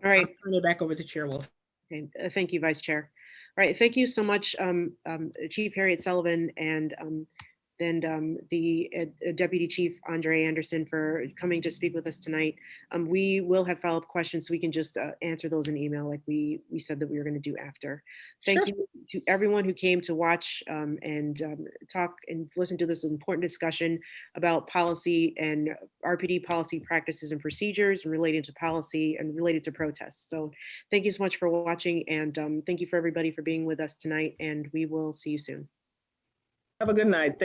All right. I'll turn it back over to Chair Wilson. Okay. Thank you, Vice Chair. All right. Thank you so much, Chief Harriet Sullivan and the Deputy Chief Andre Anderson for coming to speak with us tonight. We will have follow-up questions, so we can just answer those in email like we said that we were going to do after. Thank you to everyone who came to watch and talk and listen to this important discussion about policy and RPD policy practices and procedures related to policy and related to protests. So thank you so much for watching, and thank you for everybody for being with us tonight, and we will see you soon. Have a good night.